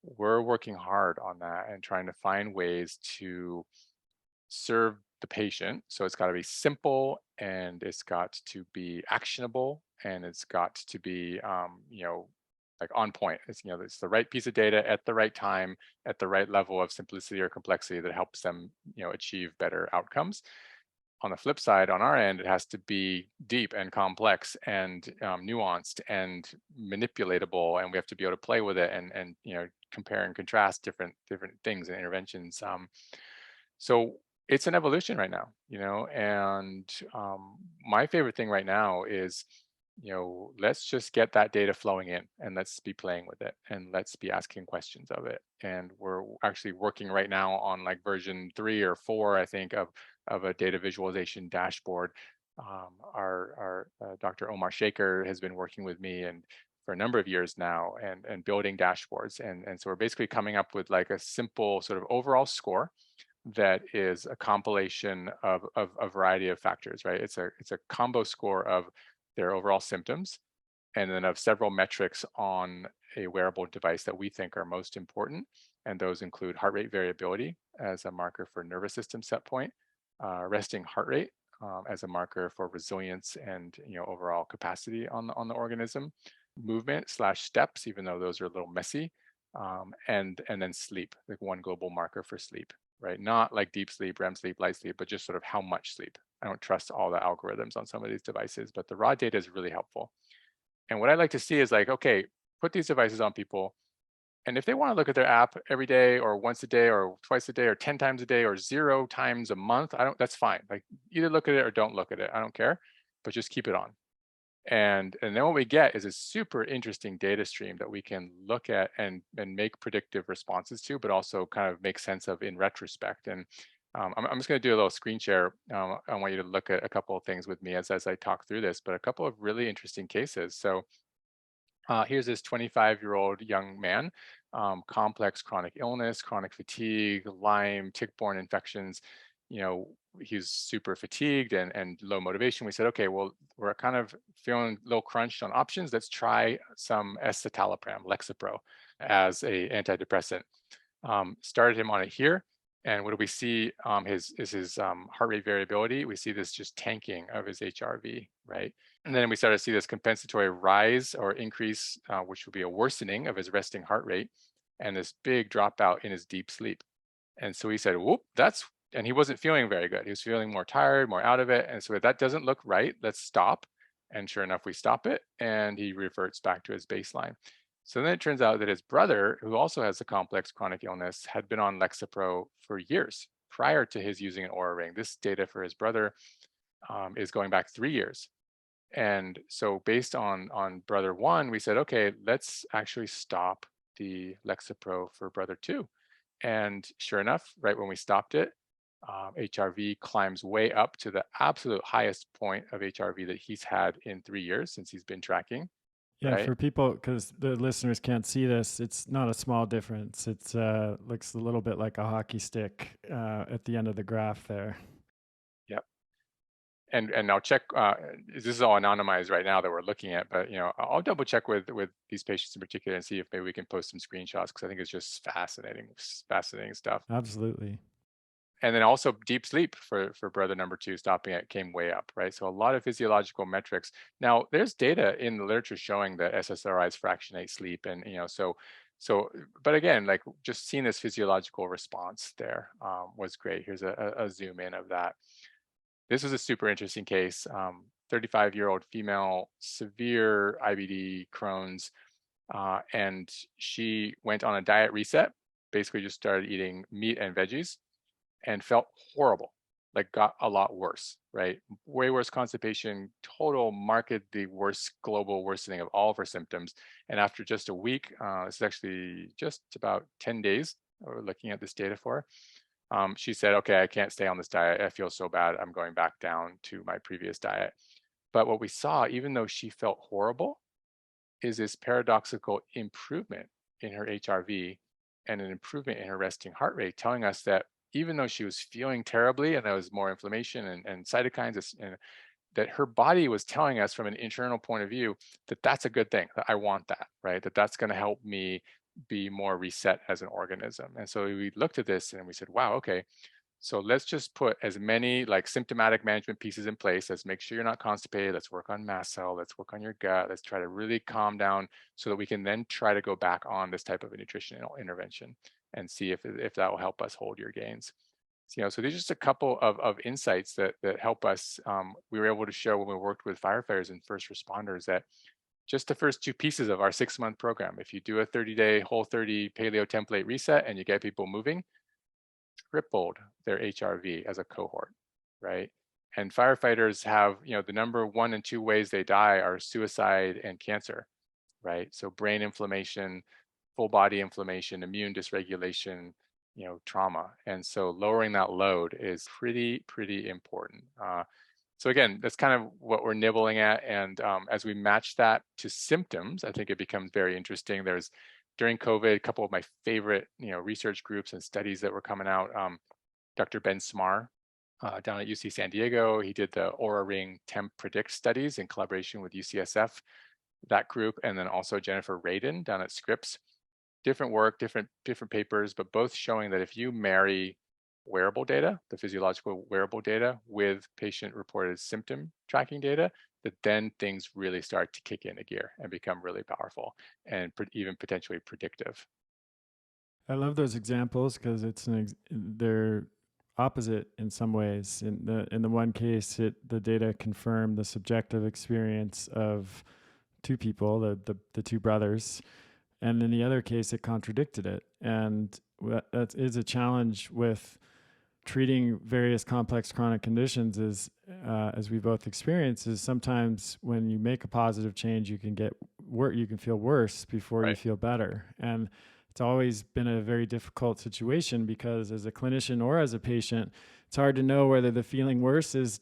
we're working hard on that and trying to find ways to serve the patient. So it's got to be simple, and it's got to be actionable, and it's got to be like on point. It's the right piece of data at the right time, at the right level of simplicity or complexity that helps them achieve better outcomes. On the flip side, on our end, it has to be deep and complex and nuanced and manipulatable, and we have to be able to play with it and compare and contrast different things and interventions. So it's an evolution right now, and my favorite thing right now is, let's just get that data flowing in and let's be playing with it and let's be asking questions of it. And we're actually working right now on like version 3 or 4, I think, of a data visualization dashboard. Our Dr. Omar Shaker has been working with me and for a number of years now and building dashboards. And so we're basically coming up with like a simple sort of overall score that is a compilation of a variety of factors, right? It's a combo score of their overall symptoms and then of several metrics on a wearable device that we think are most important. And those include heart rate variability as a marker for nervous system set point, resting heart rate as a marker for resilience and overall capacity on the organism, movement/steps, even though those are a little messy, and then sleep, like one global marker for sleep, right? Not like deep sleep, REM sleep, light sleep, but just sort of how much sleep. I don't trust all the algorithms on some of these devices, but the raw data is really helpful. And what I like to see is like, okay, put these devices on people. And if they want to look at their app every day or once a day or twice a day or 10 times a day or 0 times a month, that's fine. Like either look at it or don't look at it. I don't care, but just keep it on. And then what we get is a super interesting data stream that we can look at and make predictive responses to, but also kind of make sense of in retrospect. And I'm just going to do a little screen share. I want you to look at a couple of things with me as I talk through this, but a couple of really interesting cases. So here's this 25-year-old young man, complex chronic illness, chronic fatigue, Lyme, tick-borne infections. He's super fatigued and low motivation. We said, okay, well, we're kind of feeling a little crunched on options. Let's try some escitalopram, Lexapro, as a antidepressant. Started him on it here. And what do we see his heart rate variability? We see this just tanking of his HRV, right? And then we start to see this compensatory rise or increase, which would be a worsening of his resting heart rate, and this big dropout in his deep sleep. And so we said, whoop, that's and he wasn't feeling very good. He was feeling more tired, more out of it. And so that doesn't look right. Let's stop. And sure enough, we stop it and he reverts back to his baseline. So then it turns out that his brother, who also has a complex chronic illness, had been on Lexapro for years prior to his using an Aura ring. This data for his brother is going back 3 years. And so based on brother one, we said, okay, let's actually stop the Lexapro for brother two. And sure enough, right when we stopped it, HRV climbs way up to the absolute highest point of HRV that he's had in 3 years since he's been tracking, Yeah, right? for people, because the listeners can't see this, it's not a small difference. It's looks a little bit like a hockey stick at the end of the graph there. Yep. And I'll check. This is all anonymized right now that we're looking at, but I'll double check with these patients in particular and see if maybe we can post some screenshots because I think it's just fascinating stuff. Absolutely. And then also deep sleep for brother number two, stopping it came way up, right? So a lot of physiological metrics. Now there's data in the literature showing that SSRIs fractionate sleep, and but again, like just seeing this physiological response there was great. Here's a zoom in of that. This was a super interesting case. 35-year-old female, severe IBD, Crohn's, and she went on a diet reset. Basically, just started eating meat and veggies and felt horrible, like got a lot worse, right? Way worse constipation, total markedly worse global worsening of all of her symptoms. And after just a week, this is actually just about 10 days we're looking at this data for, she said, okay, I can't stay on this diet. I feel so bad. I'm going back down to my previous diet. But what we saw, even though she felt horrible, is this paradoxical improvement in her HRV and an improvement in her resting heart rate, telling us that even though she was feeling terribly and there was more inflammation and cytokines, and that her body was telling us from an internal point of view that that's a good thing, that I want that, right? That's going to help me be more reset as an organism. And so we looked at this and we said, wow, okay, so let's just put as many like symptomatic management pieces in place. Let's make sure you're not constipated. Let's work on mast cell. Let's work on your gut. Let's try to really calm down so that we can then try to go back on this type of a nutritional intervention and see if that will help us hold your gains. So these are just a couple of insights that help us. We were able to show when we worked with firefighters and first responders that just the first two pieces of our 6-month program, if you do a 30-day whole 30 paleo template reset and you get people moving, tripled their HRV as a cohort, right? And firefighters have, the number 1 and 2 ways they die are suicide and cancer, right? So brain inflammation, full body inflammation, immune dysregulation, trauma. And so lowering that load is pretty important. So again, that's kind of what we're nibbling at. And as we match that to symptoms, I think it becomes very interesting. During COVID, a couple of my favorite, research groups and studies that were coming out. Dr. Ben Smar down at UC San Diego, he did the Aura Ring Temp Predict studies in collaboration with UCSF, that group, and then also Jennifer Radin down at Scripps. Different work, different papers, but both showing that if you marry wearable data, the physiological wearable data, with patient-reported symptom tracking data, that then things really start to kick into gear and become really powerful and even potentially predictive. I love those examples because they're opposite in some ways. In the one case, the data confirmed the subjective experience of two people, the two brothers, and in the other case, it contradicted it. And that is a challenge with treating various complex chronic conditions, is as we both experience, is sometimes when you make a positive change, you can feel worse before you Right. feel better. And it's always been a very difficult situation because as a clinician or as a patient, it's hard to know whether the feeling worse is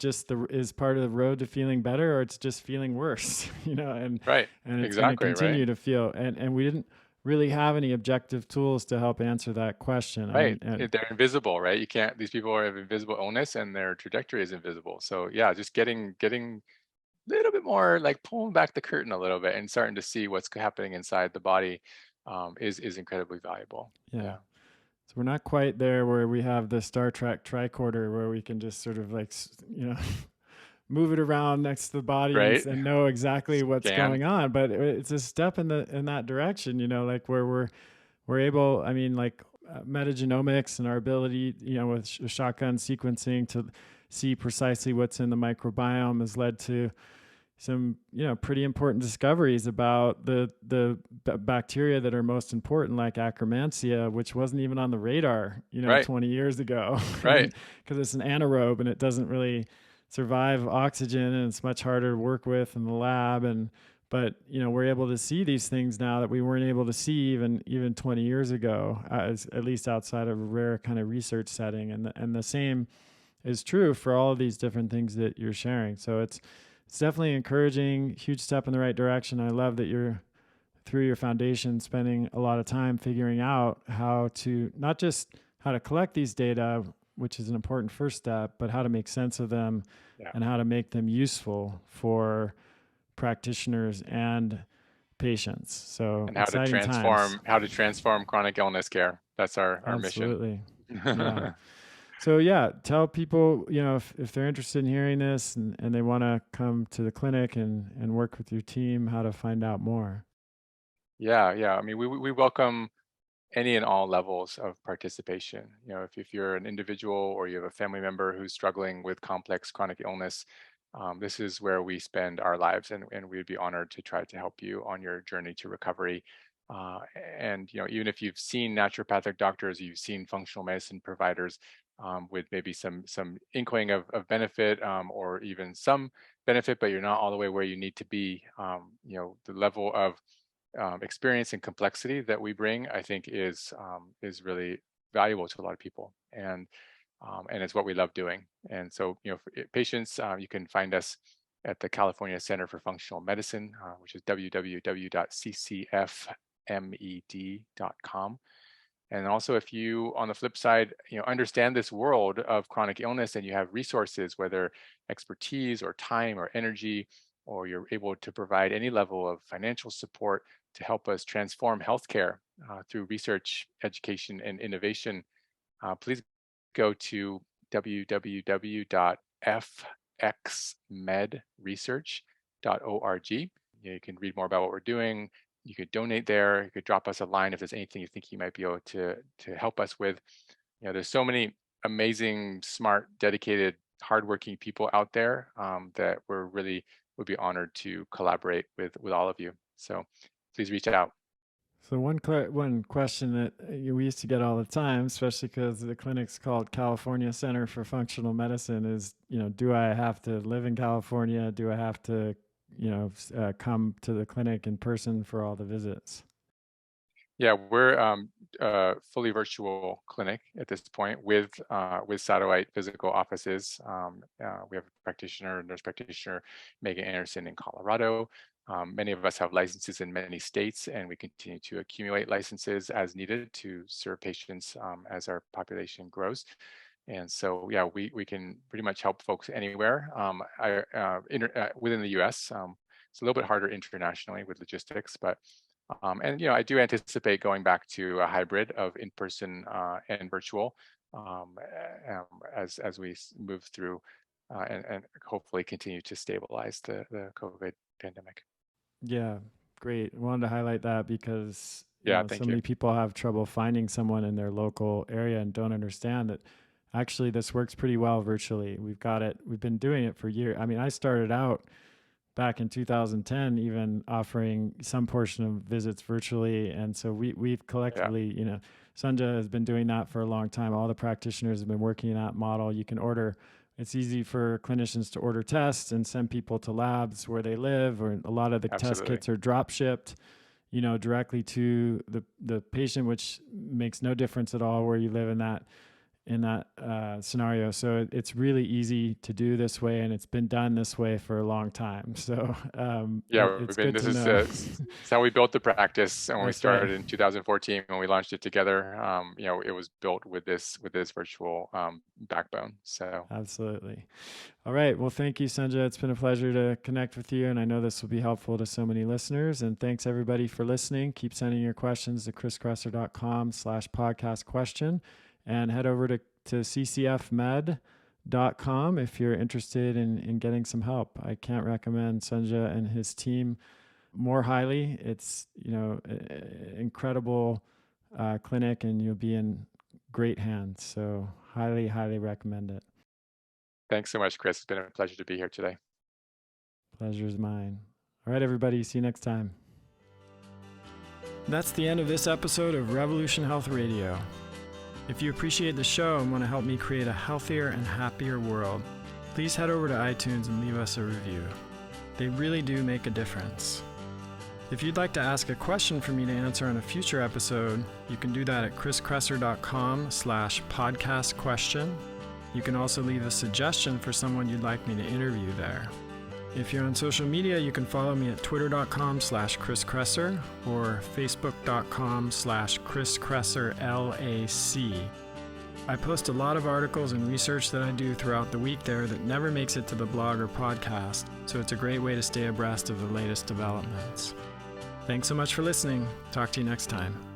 part of the road to feeling better, or it's just feeling worse, and Right. it's going to Exactly. continue Right. to feel, and we didn't really have any objective tools to help answer that question. I Right. mean, and They're invisible, right? You can't, these people have invisible illness and their trajectory is invisible. So yeah, just getting a little bit more, like pulling back the curtain a little bit and starting to see what's happening inside the body is incredibly valuable. yeah. Yeah. So we're not quite there where we have the Star Trek tricorder where we can just sort of like, move it around next to the body Right. and know exactly what's Scan. going on. But it's a step in that direction, like where we're able, I mean, like metagenomics and our ability, with shotgun sequencing to see precisely what's in the microbiome has led to some, pretty important discoveries about the bacteria that are most important, like Akkermansia, which wasn't even on the radar, Right. 20 years ago. Right. And because it's an anaerobe and it doesn't really survive oxygen, and it's much harder to work with in the lab. But we're able to see these things now that we weren't able to see even 20 years ago, as at least outside of a rare kind of research setting. And the same is true for all of these different things that you're sharing. So it's definitely encouraging, huge step in the right direction. I love that you're, through your foundation, spending a lot of time figuring out how to, not just how to collect these data, which is an important first step, but how to make sense of them Yeah. and how to make them useful for practitioners and patients. So And exciting times. how to transform chronic illness care. That's our mission. Absolutely. Yeah. So yeah, tell people, if they're interested in hearing this and they want to come to the clinic and work with your team, how to find out more. Yeah, yeah. I mean, we welcome any and all levels of participation. If you're an individual or you have a family member who's struggling with complex chronic illness, this is where we spend our lives, and we'd be honored to try to help you on your journey to recovery. Uh, and even if you've seen naturopathic doctors, you've seen functional medicine providers with maybe some inkling of benefit, or even some benefit, but you're not all the way where you need to be. The level of experience and complexity that we bring, I think, is really valuable to a lot of people, and it's what we love doing. And so, for patients, you can find us at the California Center for Functional Medicine, which is www.ccfmed.com. And also, if you, on the flip side, understand this world of chronic illness and you have resources, whether expertise or time or energy, or you're able to provide any level of financial support to help us transform healthcare through research, education, and innovation, please go to www.fxmedresearch.org. You can read more about what we're doing. You could donate there. You could drop us a line if there's anything you think you might be able to help us with. There's so many amazing, smart, dedicated, hardworking people out there that we're really would be honored to collaborate with all of you. So please reach out. So one question that we used to get all the time, especially because the clinic's called California Center for Functional Medicine, is, do I have to live in California? Do I have to, come to the clinic in person for all the visits? Yeah, we're fully virtual clinic at this point with satellite physical offices. We have a nurse practitioner, Megan Anderson in Colorado. Many of us have licenses in many states, and we continue to accumulate licenses as needed to serve patients as our population grows. And so, yeah, we can pretty much help folks anywhere within the U.S. It's a little bit harder internationally with logistics, but and I do anticipate going back to a hybrid of in-person and virtual as we move through and hopefully continue to stabilize the COVID pandemic. Yeah, great. I wanted to highlight that because, Yeah, so thank you. many people have trouble finding someone in their local area and don't understand that actually this works pretty well virtually. We've been doing it for years. I mean, I started out back in 2010, even offering some portion of visits virtually. And so we've Yeah, collectively, Sunjya has been doing that for a long time. All the practitioners have been working in that model. You can order, it's easy for clinicians to order tests and send people to labs where they live, or a lot of the test absolutely. kits are drop shipped, directly to the patient, which makes no difference at all where you live in that scenario. So it's really easy to do this way, and it's been done this way for a long time. So Yeah, it's good this to is know. it's how we built the practice, and when we That's right. started in 2014, when we launched it together, it was built with this virtual backbone. So Absolutely. All right. Well, thank you, Sunjya. It's been a pleasure to connect with you, and I know this will be helpful to so many listeners. And thanks everybody for listening. Keep sending your questions to chriskresser.com/podcast question, and head over to ccfmed.com if you're interested in getting some help. I can't recommend Sunjya and his team more highly. It's, incredible clinic, and you'll be in great hands. So highly, highly recommend it. Thanks so much, Chris. It's been a pleasure to be here today. Pleasure's mine. All right, everybody. See you next time. That's the end of this episode of Revolution Health Radio. If you appreciate the show and want to help me create a healthier and happier world, please head over to iTunes and leave us a review. They really do make a difference. If you'd like to ask a question for me to answer on a future episode, you can do that at chriskresser.com/podcast question. You can also leave a suggestion for someone you'd like me to interview there. If you're on social media, you can follow me at twitter.com/chriskresser or facebook.com/chriskresserlac. I post a lot of articles and research that I do throughout the week there that never makes it to the blog or podcast, so it's a great way to stay abreast of the latest developments. Thanks so much for listening. Talk to you next time.